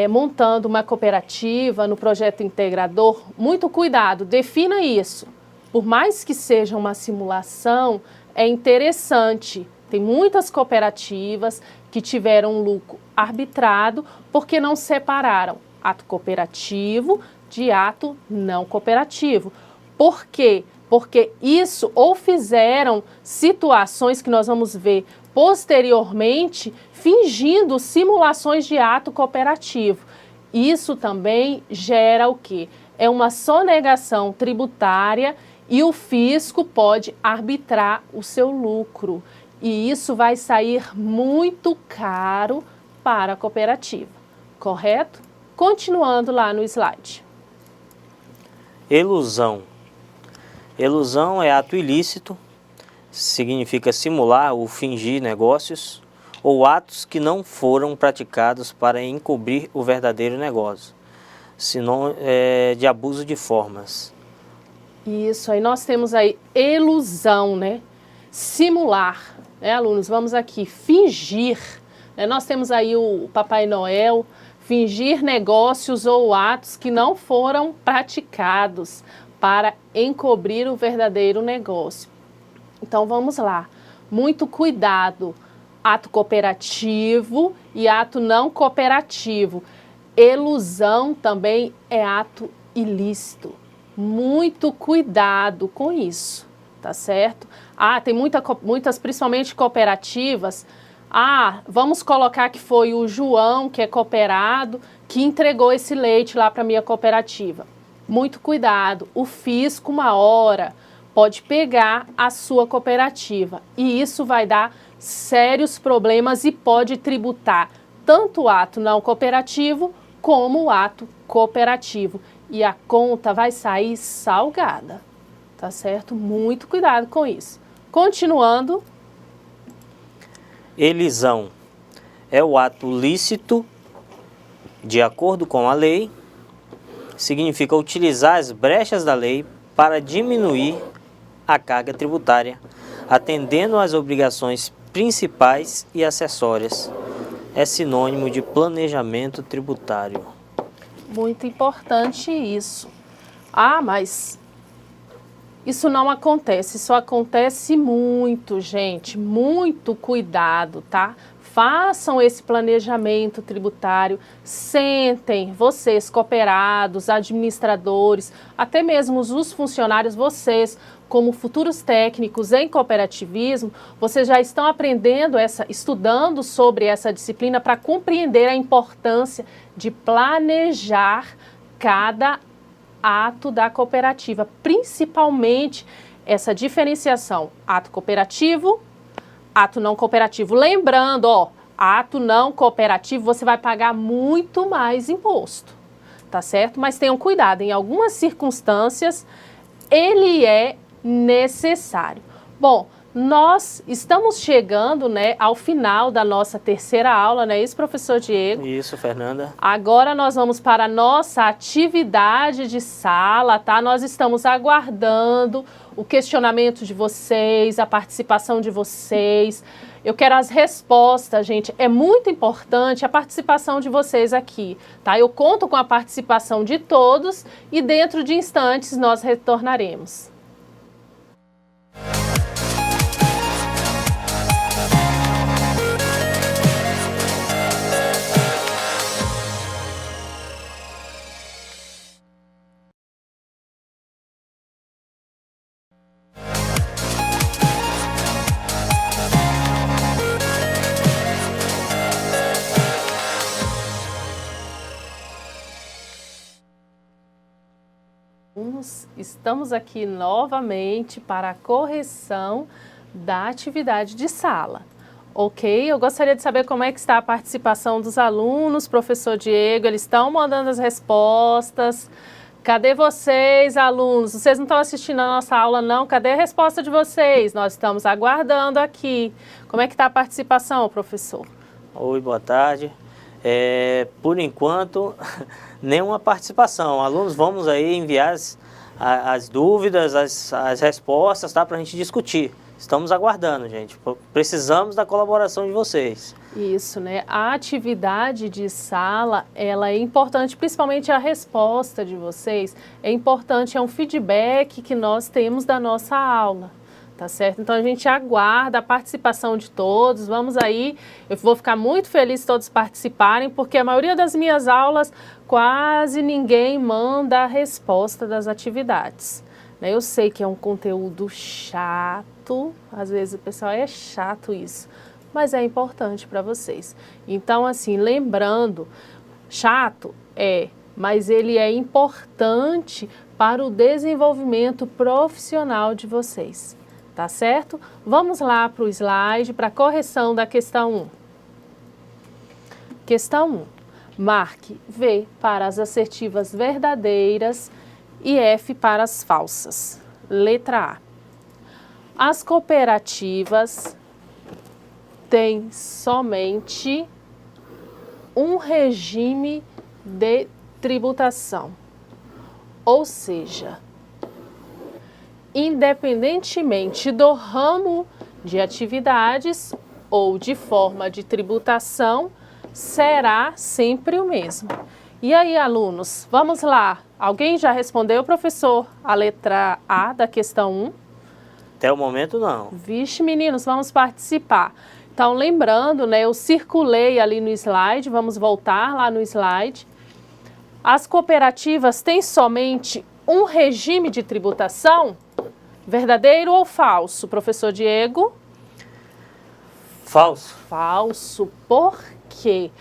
Speaker 1: montando uma cooperativa no projeto integrador, muito cuidado, defina isso. Por mais que seja uma simulação, é interessante. Tem muitas cooperativas que tiveram lucro arbitrado porque não separaram ato cooperativo de ato não cooperativo. Por quê? Porque isso ou fizeram situações que nós vamos ver posteriormente fingindo simulações de ato cooperativo. Isso também gera o quê? É uma sonegação tributária e o fisco pode arbitrar o seu lucro. E isso vai sair muito caro para a cooperativa, correto? Continuando lá no slide.
Speaker 2: Elusão. Elusão é ato ilícito, significa simular ou fingir negócios ou atos que não foram praticados para encobrir o verdadeiro negócio, senão de abuso de formas.
Speaker 1: Isso, aí nós temos aí elusão, né? Simular, né, alunos? Vamos aqui, fingir. Né? Nós temos aí o Papai Noel, fingir negócios ou atos que não foram praticados para encobrir o verdadeiro negócio. Então vamos lá, muito cuidado, ato cooperativo e ato não cooperativo. Elusão também é ato ilícito. Muito cuidado com isso, tá certo? Tem muitas, principalmente cooperativas. Vamos colocar que foi o João, que é cooperado, que entregou esse leite lá para a minha cooperativa. Muito cuidado, o fisco uma hora pode pegar a sua cooperativa e isso vai dar sérios problemas e pode tributar tanto o ato não cooperativo como o ato cooperativo. E a conta vai sair salgada, tá certo? Muito cuidado com isso. Continuando.
Speaker 2: Elisão é o ato lícito, de acordo com a lei, significa utilizar as brechas da lei para diminuir a carga tributária, atendendo às obrigações principais e acessórias. É sinônimo de planejamento tributário.
Speaker 1: Muito importante isso. Mas isso não acontece, isso acontece muito, gente, muito cuidado, tá? Façam esse planejamento tributário, sentem, vocês cooperados, administradores, até mesmo os funcionários, vocês como futuros técnicos em cooperativismo, vocês já estão aprendendo estudando sobre essa disciplina para compreender a importância de planejar cada ato da cooperativa, principalmente essa diferenciação ato cooperativo, ato não cooperativo. Lembrando, ato não cooperativo você vai pagar muito mais imposto, tá certo? Mas tenham cuidado, em algumas circunstâncias ele é necessário. Bom, nós estamos chegando, né, ao final da nossa terceira aula, não é isso, professor Diego?
Speaker 2: Isso, Fernanda.
Speaker 1: Agora nós vamos para a nossa atividade de sala, tá? Nós estamos aguardando o questionamento de vocês, a participação de vocês. Eu quero as respostas, gente. É muito importante a participação de vocês aqui, tá? Eu conto com a participação de todos e dentro de instantes nós retornaremos. Estamos aqui novamente para a correção da atividade de sala. Ok, eu gostaria de saber como é que está a participação dos alunos, professor Diego, eles estão mandando as respostas. Cadê vocês, alunos? Vocês não estão assistindo a nossa aula, não? Cadê a resposta de vocês? Nós estamos aguardando aqui. Como é que está a participação, professor?
Speaker 2: Oi, boa tarde. Por enquanto, nenhuma participação. Alunos, vamos aí enviar as dúvidas, as respostas, tá? Para a gente discutir. Estamos aguardando, gente. Precisamos da colaboração de vocês.
Speaker 1: Isso, né? A atividade de sala, ela é importante, principalmente a resposta de vocês. É importante, é um feedback que nós temos da nossa aula, tá certo? Então a gente aguarda a participação de todos. Vamos aí, eu vou ficar muito feliz se todos participarem, porque a maioria das minhas aulas, quase ninguém manda a resposta das atividades. Eu sei que é um conteúdo chato, às vezes o pessoal é chato isso, mas é importante para vocês. Então, assim, lembrando, chato mas ele é importante para o desenvolvimento profissional de vocês, tá certo? Vamos lá para o slide, para a correção da questão 1. Questão 1. Marque V para as assertivas verdadeiras e F para as falsas. Letra A. As cooperativas têm somente um regime de tributação. Ou seja, independentemente do ramo de atividades ou de forma de tributação, será sempre o mesmo. E aí, alunos, vamos lá. Alguém já respondeu, professor, a letra A da questão 1?
Speaker 2: Até o momento, não.
Speaker 1: Vixe, meninos, vamos participar. Então, lembrando, né, eu circulei ali no slide, vamos voltar lá no slide. As cooperativas têm somente um regime de tributação? Verdadeiro ou falso, professor Diego?
Speaker 2: Falso.
Speaker 1: Falso. Por quê?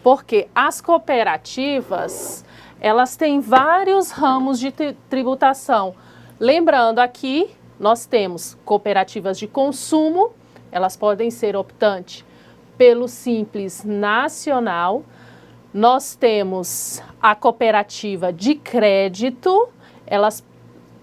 Speaker 1: Porque as cooperativas, elas têm vários ramos de tributação. Lembrando aqui, nós temos cooperativas de consumo, elas podem ser optantes pelo Simples Nacional. Nós temos a cooperativa de crédito, elas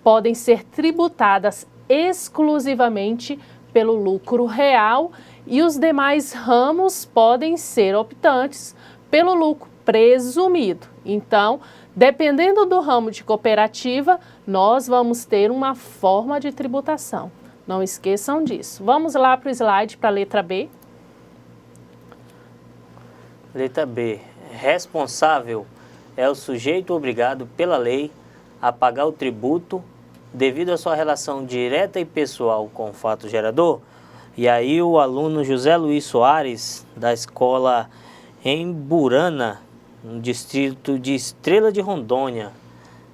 Speaker 1: podem ser tributadas exclusivamente pelo lucro real e os demais ramos podem ser optantes pelo lucro presumido. Então, dependendo do ramo de cooperativa, nós vamos ter uma forma de tributação. Não esqueçam disso. Vamos lá para o slide, para a letra B.
Speaker 2: Letra B. Responsável é o sujeito obrigado pela lei a pagar o tributo devido à sua relação direta e pessoal com o fato gerador. E aí o aluno José Luiz Soares, da escola Emburana, no distrito de Estrela de Rondônia,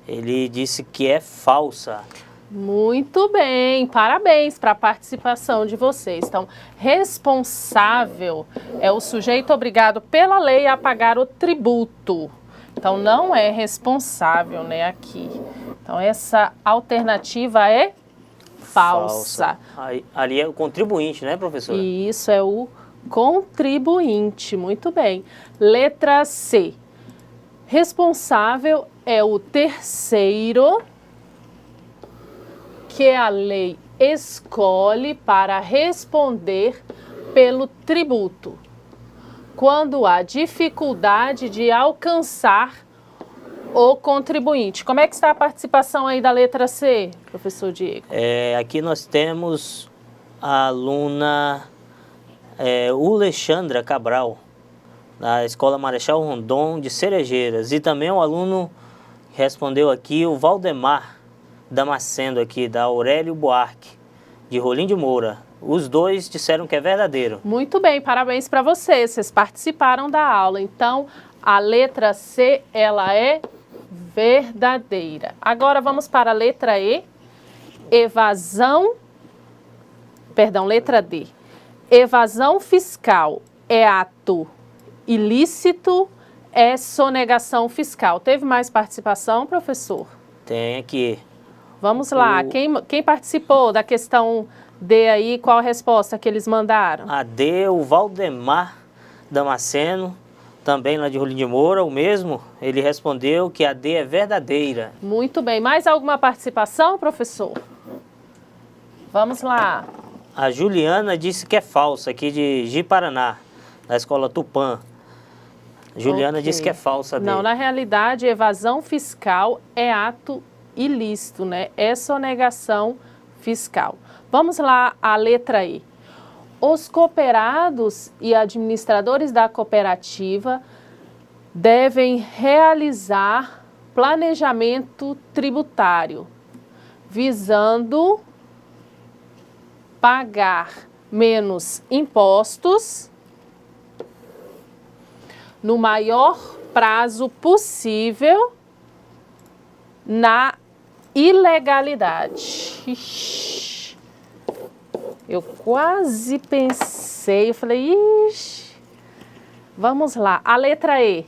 Speaker 2: ele disse que é falsa.
Speaker 1: Muito bem, parabéns para a participação de vocês. Então, responsável é o sujeito obrigado pela lei a pagar o tributo. Então, não é responsável, né, aqui. Então, essa alternativa é falsa.
Speaker 2: Ali é o contribuinte, né, professora?
Speaker 1: Isso, é o contribuinte. Muito bem. Letra C. Responsável é o terceiro que a lei escolhe para responder pelo tributo, quando há dificuldade de alcançar o contribuinte. Como é que está a participação aí da letra C, professor Diego?
Speaker 2: Aqui nós temos a aluna Alexandra Cabral, da Escola Marechal Rondon de Cerejeiras. E também o aluno que respondeu aqui, o Valdemar Damasceno aqui, da Aurélio Buarque, de Rolim de Moura. Os dois disseram que é verdadeiro.
Speaker 1: Muito bem, parabéns para vocês. Vocês participaram da aula. Então, a letra C, ela é verdadeira. Agora vamos para a letra E. Letra D. Evasão fiscal é ato ilícito, é sonegação fiscal. Teve mais participação, professor?
Speaker 2: Tem aqui.
Speaker 1: Vamos lá. Quem participou da questão D aí, qual a resposta que eles mandaram?
Speaker 2: A D, o Valdemar Damasceno, também lá de Rolim de Moura, o mesmo, ele respondeu que a D é verdadeira.
Speaker 1: Muito bem. Mais alguma participação, professor? Vamos lá.
Speaker 2: A Juliana disse que é falsa, aqui de Ji-Paraná, da escola Tupã. Juliana
Speaker 1: Ok.
Speaker 2: disse que é falsa a D.
Speaker 1: Não, na realidade, evasão fiscal é ato ilícito, né? É sonegação fiscal. Vamos lá, a letra E. Os cooperados e administradores da cooperativa devem realizar planejamento tributário, visando pagar menos impostos no maior prazo possível na ilegalidade. Ixi. Eu quase pensei, eu falei, ixi. Vamos lá, a letra E.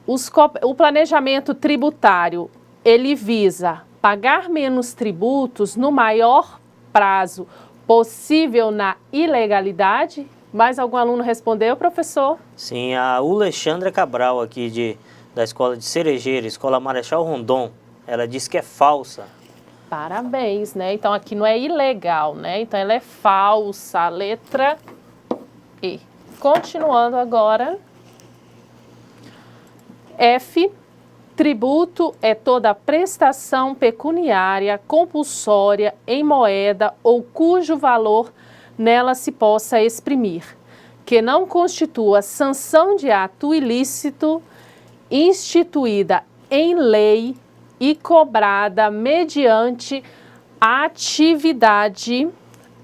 Speaker 1: O planejamento tributário, ele visa pagar menos tributos no maior prazo possível na ilegalidade. Mais algum aluno respondeu, professor?
Speaker 2: Sim, a Alexandra Cabral, aqui da escola de Cerejeira, escola Marechal Rondon, ela disse que é falsa.
Speaker 1: Parabéns, né? Então aqui não é ilegal, né? Então ela é falsa, a letra E. Continuando agora. F. Tributo é toda prestação pecuniária compulsória em moeda ou cujo valor nela se possa exprimir, que não constitua sanção de ato ilícito instituída em lei e cobrada mediante atividade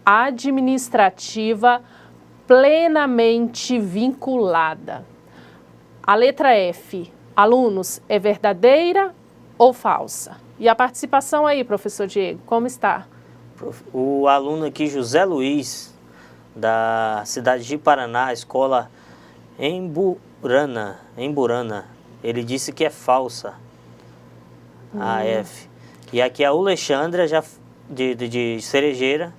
Speaker 1: administrativa plenamente vinculada. A letra F, alunos, é verdadeira ou falsa? E a participação aí, professor Diego, como está?
Speaker 2: O aluno aqui, José Luiz, da cidade de Paraná, escola Emburana, ele disse que é falsa, a F. E aqui a Alexandra, já de Cerejeira,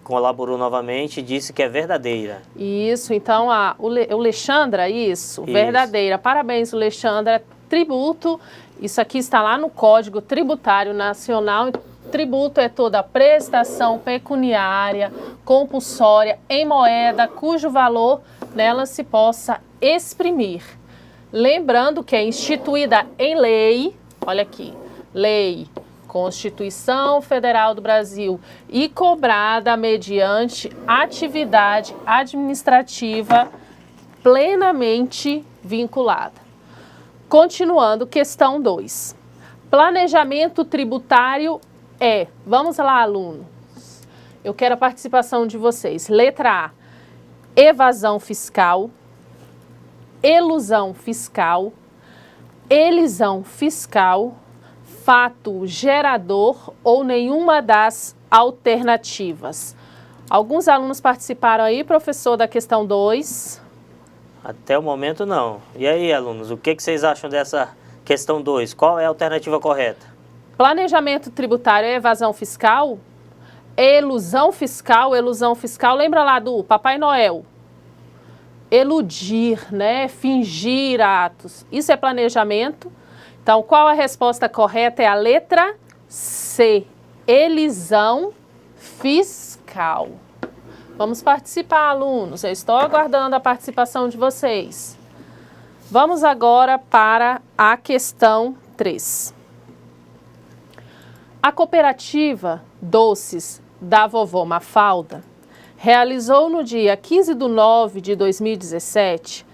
Speaker 2: colaborou novamente e disse que é verdadeira.
Speaker 1: Isso, então a Alexandra, isso, verdadeira. Parabéns, Alexandra. Tributo, isso aqui está lá no Código Tributário Nacional. Tributo é toda prestação pecuniária, compulsória, em moeda, cujo valor nela se possa exprimir. Lembrando que é instituída em lei, olha aqui, lei, Constituição Federal do Brasil, e cobrada mediante atividade administrativa plenamente vinculada. Continuando, questão 2. Planejamento tributário é, vamos lá, alunos, eu quero a participação de vocês. Letra A, evasão fiscal, elusão fiscal, elisão fiscal, fato gerador ou nenhuma das alternativas. Alguns alunos participaram aí, professor, da questão 2.
Speaker 2: Até o momento não. E aí, alunos, o que vocês acham dessa questão 2? Qual é a alternativa correta?
Speaker 1: Planejamento tributário é evasão fiscal? Elusão fiscal, lembra lá do Papai Noel? Eludir, né? Fingir atos. Isso é planejamento. Então, qual a resposta correta? É a letra C, elisão fiscal. Vamos participar, alunos. Eu estou aguardando a participação de vocês. Vamos agora para a questão 3. A cooperativa Doces da Vovó Mafalda realizou no dia 15/9/2017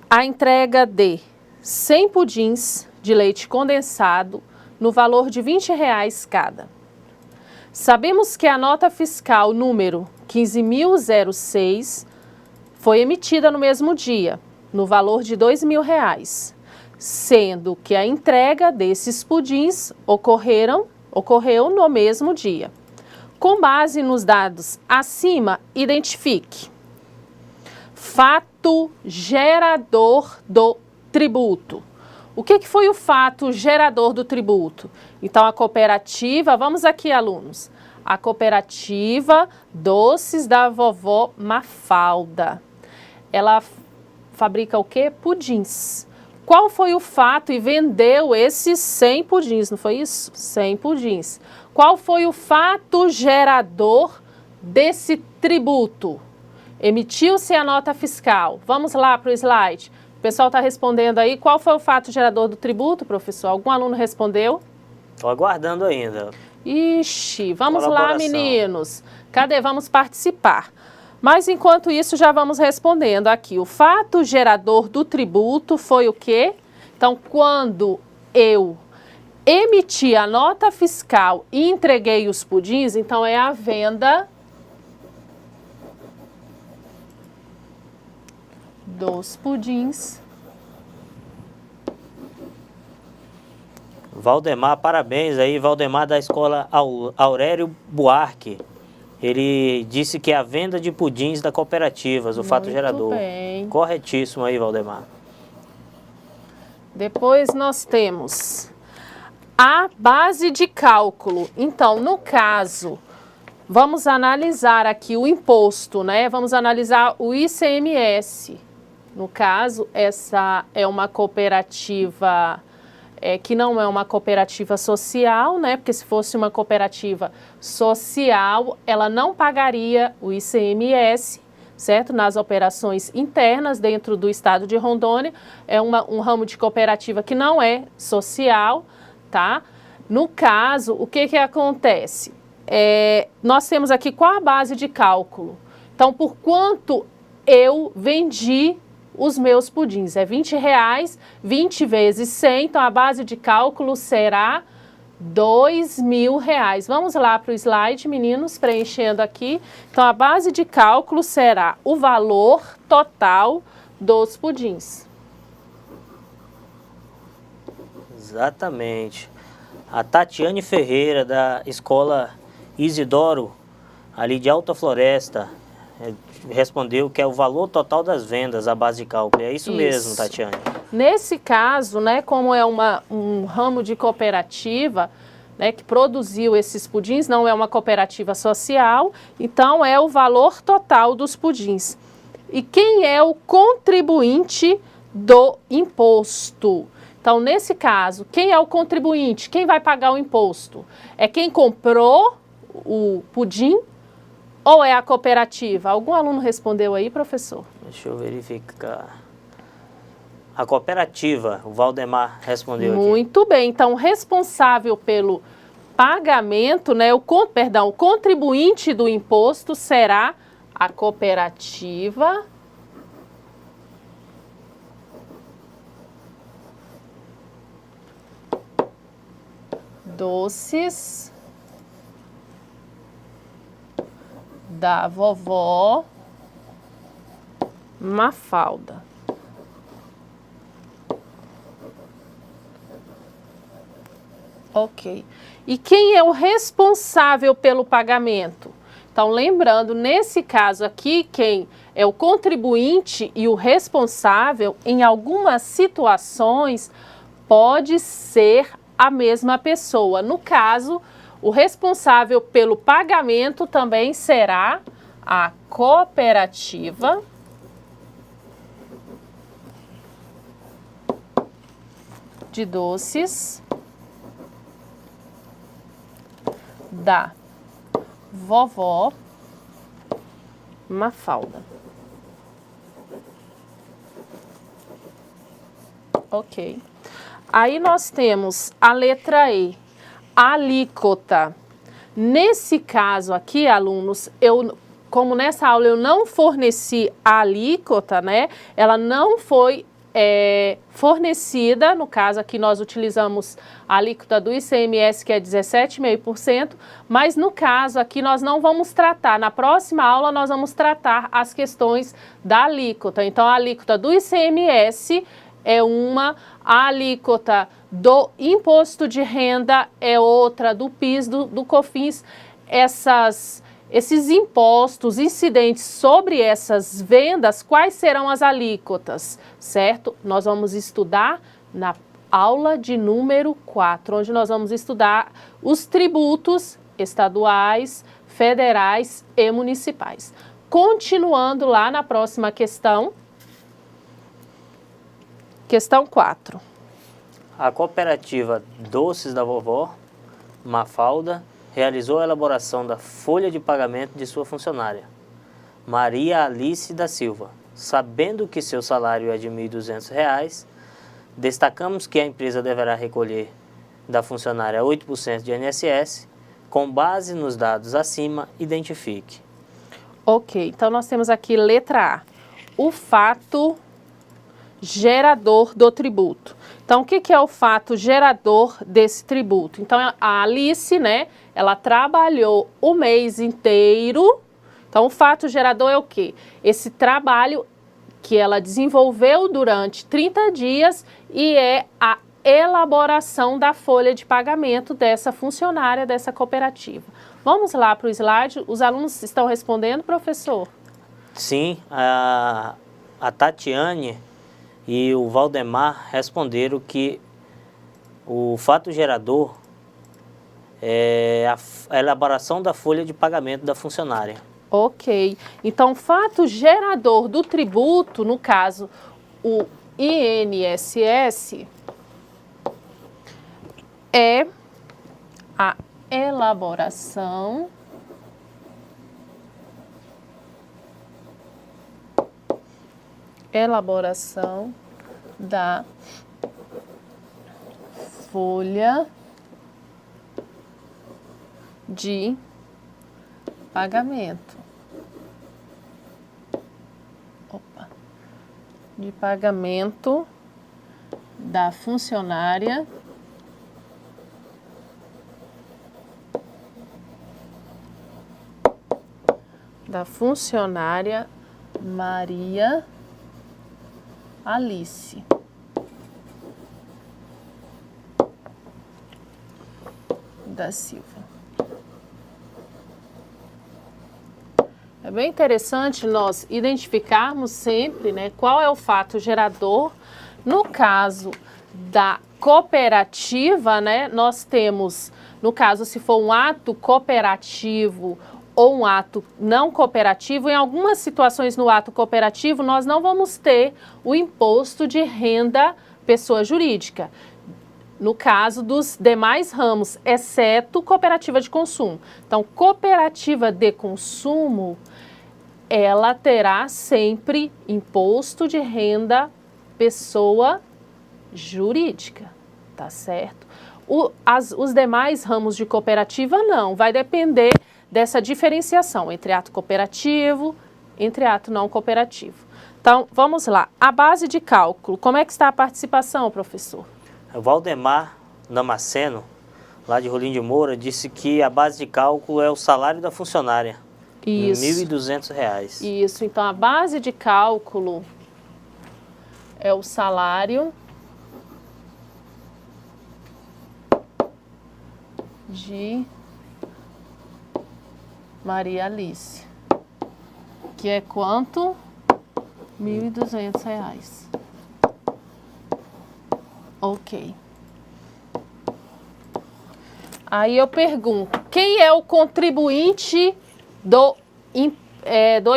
Speaker 1: a entrega de 100 pudins de leite condensado no valor de R$20 cada. Sabemos que a nota fiscal número 15.006 foi emitida no mesmo dia, no valor de R$2.000, sendo que a entrega desses pudins ocorreu no mesmo dia. Com base nos dados acima, identifique fato gerador do tributo. O que foi o fato gerador do tributo? Então, a cooperativa, vamos aqui, alunos, A cooperativa Doces da Vovó Mafalda. Ela fabrica o quê? Pudins. Qual foi o fato e vendeu esses 100 pudins, não foi isso? 100 pudins. Qual foi o fato gerador desse tributo? Emitiu-se a nota fiscal. Vamos lá para o slide. O pessoal está respondendo aí. Qual foi o fato gerador do tributo, professor? Algum aluno respondeu?
Speaker 2: Estou aguardando ainda.
Speaker 1: Ixi, vamos lá, meninos. Cadê? Vamos participar. Mas enquanto isso, já vamos respondendo aqui. O fato gerador do tributo foi o quê? Então, quando eu emiti a nota fiscal e entreguei os pudins, então é a venda dos pudins.
Speaker 2: Valdemar, parabéns aí, Valdemar da escola Aurélio Buarque. Ele disse que é a venda de pudins da cooperativas, o fato gerador.
Speaker 1: Bem.
Speaker 2: Corretíssimo aí, Valdemar.
Speaker 1: Depois nós temos a base de cálculo. Então, no caso, vamos analisar aqui o imposto, né? Vamos analisar o ICMS. No caso, essa é uma cooperativa que não é uma cooperativa social, né? Porque se fosse uma cooperativa social, ela não pagaria o ICMS, certo? Nas operações internas dentro do estado de Rondônia. É um ramo de cooperativa que não é social, tá? No caso, o que acontece? Nós temos aqui qual a base de cálculo. Então, por quanto eu vendi os meus pudins? É R$20, 20 vezes 100, então a base de cálculo será R$2.000. Vamos lá para o slide, meninos, preenchendo aqui. Então, a base de cálculo será o valor total dos pudins.
Speaker 2: Exatamente. A Tatiane Ferreira, da escola Isidoro, ali de Alta Floresta, respondeu que é o valor total das vendas, a base de cálculo. É isso mesmo, Tatiane.
Speaker 1: Nesse caso, né, como é um ramo de cooperativa, né, que produziu esses pudins, não é uma cooperativa social, então é o valor total dos pudins. E quem é o contribuinte do imposto? Então, nesse caso, quem é o contribuinte? Quem vai pagar o imposto? É quem comprou o pudim ou é a cooperativa? Algum aluno respondeu aí, professor?
Speaker 2: Deixa eu verificar. A cooperativa, o Valdemar respondeu aqui.
Speaker 1: Muito bem, então responsável pelo pagamento, né, o contribuinte do imposto será a cooperativa Doces da Vovó Mafalda. Ok. E quem é o responsável pelo pagamento? Então, lembrando, nesse caso aqui, quem é o contribuinte e o responsável, em algumas situações, pode ser a mesma pessoa. No caso, o responsável pelo pagamento também será a cooperativa de doces da Vovó Mafalda. Ok. Aí nós temos a letra E, a alíquota. Nesse caso aqui, alunos, como nessa aula eu não forneci a alíquota, né? Ela não foi fornecida, no caso aqui nós utilizamos a alíquota do ICMS, que é 17,5%, mas no caso aqui nós não vamos tratar, na próxima aula nós vamos tratar as questões da alíquota. Então a alíquota do ICMS é uma, a alíquota do imposto de renda é outra, do PIS, do COFINS, esses impostos incidentes sobre essas vendas, quais serão as alíquotas, certo? Nós vamos estudar na aula de número 4, onde nós vamos estudar os tributos estaduais, federais e municipais. Continuando lá na próxima questão. Questão 4.
Speaker 2: A cooperativa Doces da Vovó, Mafalda, realizou a elaboração da folha de pagamento de sua funcionária, Maria Alice da Silva. Sabendo que seu salário é de R$ 1.200, destacamos que a empresa deverá recolher da funcionária 8% de INSS. Com base nos dados acima, identifique.
Speaker 1: Ok, então nós temos aqui letra A, o fato gerador do tributo. Então, o que é o fato gerador desse tributo? Então, a Alice, né, ela trabalhou o mês inteiro. Então, o fato gerador é o quê? Esse trabalho que ela desenvolveu durante 30 dias e é a elaboração da folha de pagamento dessa funcionária, dessa cooperativa. Vamos lá para o slide. Os alunos estão respondendo, professor?
Speaker 2: Sim, a Tatiane e o Valdemar responderam que o fato gerador é a elaboração da folha de pagamento da funcionária.
Speaker 1: Ok. Então, fato gerador do tributo, no caso, o INSS, é a elaboração da folha de pagamento. De pagamento da funcionária Maria Alice. Da Silva. É bem interessante nós identificarmos sempre, né, qual é o fato gerador. No caso da cooperativa, né, nós temos, no caso, se for um ato cooperativo ou um ato não cooperativo, em algumas situações no ato cooperativo nós não vamos ter o imposto de renda pessoa jurídica. No caso dos demais ramos, exceto cooperativa de consumo. Então, cooperativa de consumo, ela terá sempre imposto de renda pessoa jurídica, tá certo? Os demais ramos de cooperativa não, vai depender dessa diferenciação entre ato cooperativo, entre ato não cooperativo. Então, vamos lá. A base de cálculo, como é que está a participação, professor?
Speaker 2: O Valdemar Damasceno, lá de Rolim de Moura, disse que a base de cálculo é o salário da funcionária.
Speaker 1: Isso.
Speaker 2: R$ 1.200.
Speaker 1: Isso, então a base de cálculo é o salário de Maria Alice, que é quanto? R$ 1.200. Ok. Aí eu pergunto, quem é o contribuinte do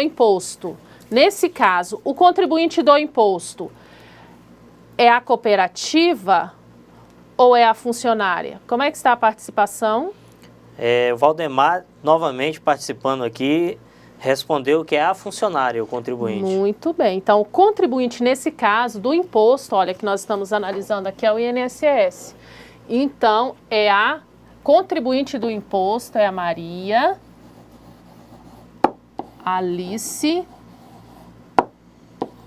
Speaker 1: imposto? Nesse caso, o contribuinte do imposto é a cooperativa ou é a funcionária? Como é que está a participação?
Speaker 2: O Valdemar, novamente participando aqui, respondeu que é a funcionária, o contribuinte.
Speaker 1: Muito bem. Então, o contribuinte, nesse caso, do imposto, olha, que nós estamos analisando aqui, é o INSS. Então, é a contribuinte do imposto, é a Maria Alice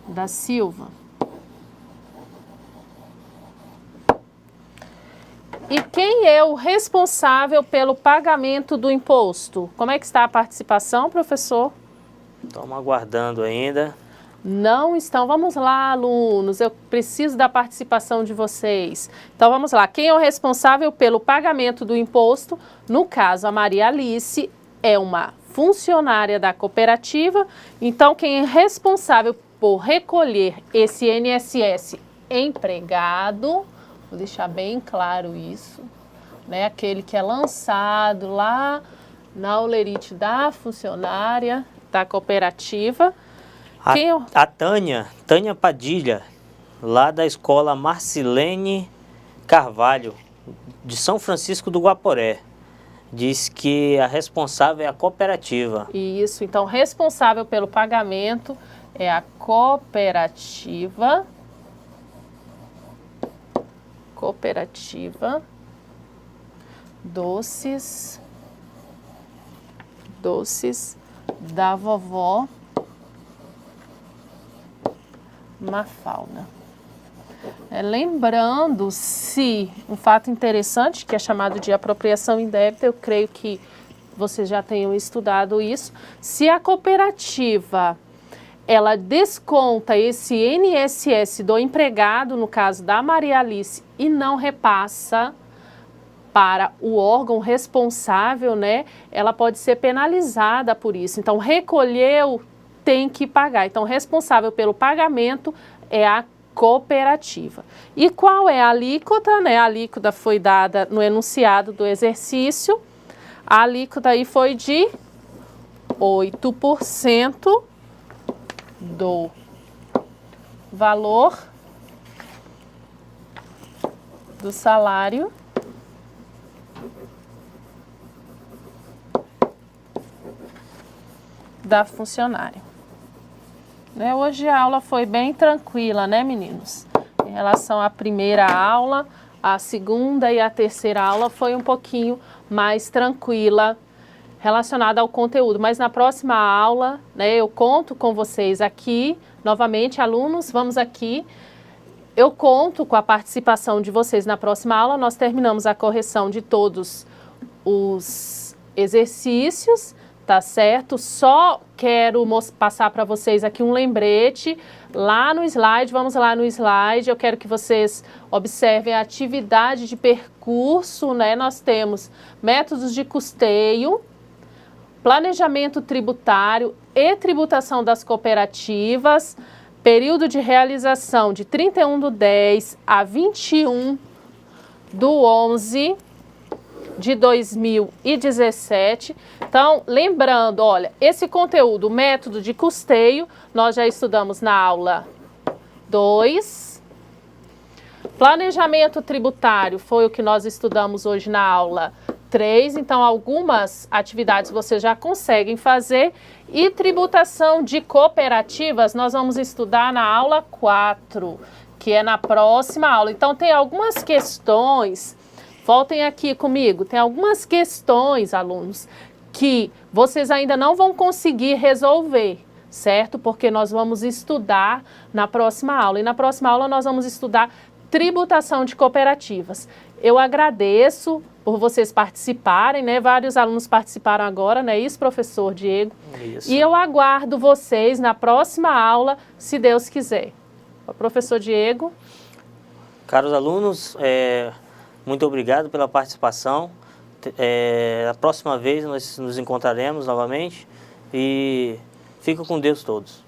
Speaker 1: da Silva. E quem é o responsável pelo pagamento do imposto? Como é que está a participação, professor?
Speaker 2: Estamos aguardando ainda.
Speaker 1: Não estão. Vamos lá, alunos, eu preciso da participação de vocês. Então, vamos lá. Quem é o responsável pelo pagamento do imposto? No caso, a Maria Alice é uma funcionária da cooperativa. Então, quem é responsável por recolher esse INSS empregado, vou deixar bem claro isso, né? Aquele que é lançado lá na holerite da funcionária da cooperativa.
Speaker 2: A Tânia Padilha, lá da escola Marcilene Carvalho, de São Francisco do Guaporé, diz que a responsável é a cooperativa.
Speaker 1: Isso, então responsável pelo pagamento é a cooperativa. Cooperativa Doces da vovó Mafalda. Lembrando-se, um fato interessante que é chamado de apropriação indébita, eu creio que vocês já tenham estudado isso. Se a cooperativa ela desconta esse INSS do empregado, no caso da Maria Alice, e não repassa para o órgão responsável, né? Ela pode ser penalizada por isso. Então, recolheu, tem que pagar. Então, responsável pelo pagamento é a cooperativa. E qual é a alíquota, né? A alíquota foi dada no enunciado do exercício. A alíquota aí foi de 8% do valor do salário da funcionária. Hoje a aula foi bem tranquila, né, meninos? Em relação à primeira aula, a segunda e a terceira aula foi um pouquinho mais tranquila relacionada ao conteúdo. Mas na próxima aula, né, eu conto com vocês aqui, novamente, alunos, vamos aqui. Eu conto com a participação de vocês na próxima aula. Nós terminamos a correção de todos os exercícios, tá certo? Só quero passar para vocês aqui um lembrete lá no slide. Vamos lá no slide. Eu quero que vocês observem a atividade de percurso, né? Nós temos métodos de custeio, planejamento tributário e tributação das cooperativas, período de realização de 31/10 a 21/11 de 2017. Então, lembrando, olha, esse conteúdo, método de custeio, nós já estudamos na aula 2. Planejamento tributário foi o que nós estudamos hoje na aula 3. Então, algumas atividades vocês já conseguem fazer. E tributação de cooperativas, nós vamos estudar na aula 4, que é na próxima aula. Então, tem algumas questões. Voltem aqui comigo. Tem algumas questões, alunos, que vocês ainda não vão conseguir resolver, certo? Porque nós vamos estudar na próxima aula. E na próxima aula nós vamos estudar tributação de cooperativas. Eu agradeço por vocês participarem, né? Vários alunos participaram agora, não é isso, professor Diego?
Speaker 2: Isso.
Speaker 1: E eu aguardo vocês na próxima aula, se Deus quiser. Professor Diego.
Speaker 2: Caros alunos, muito obrigado pela participação. A próxima vez nós nos encontraremos novamente e fico com Deus todos.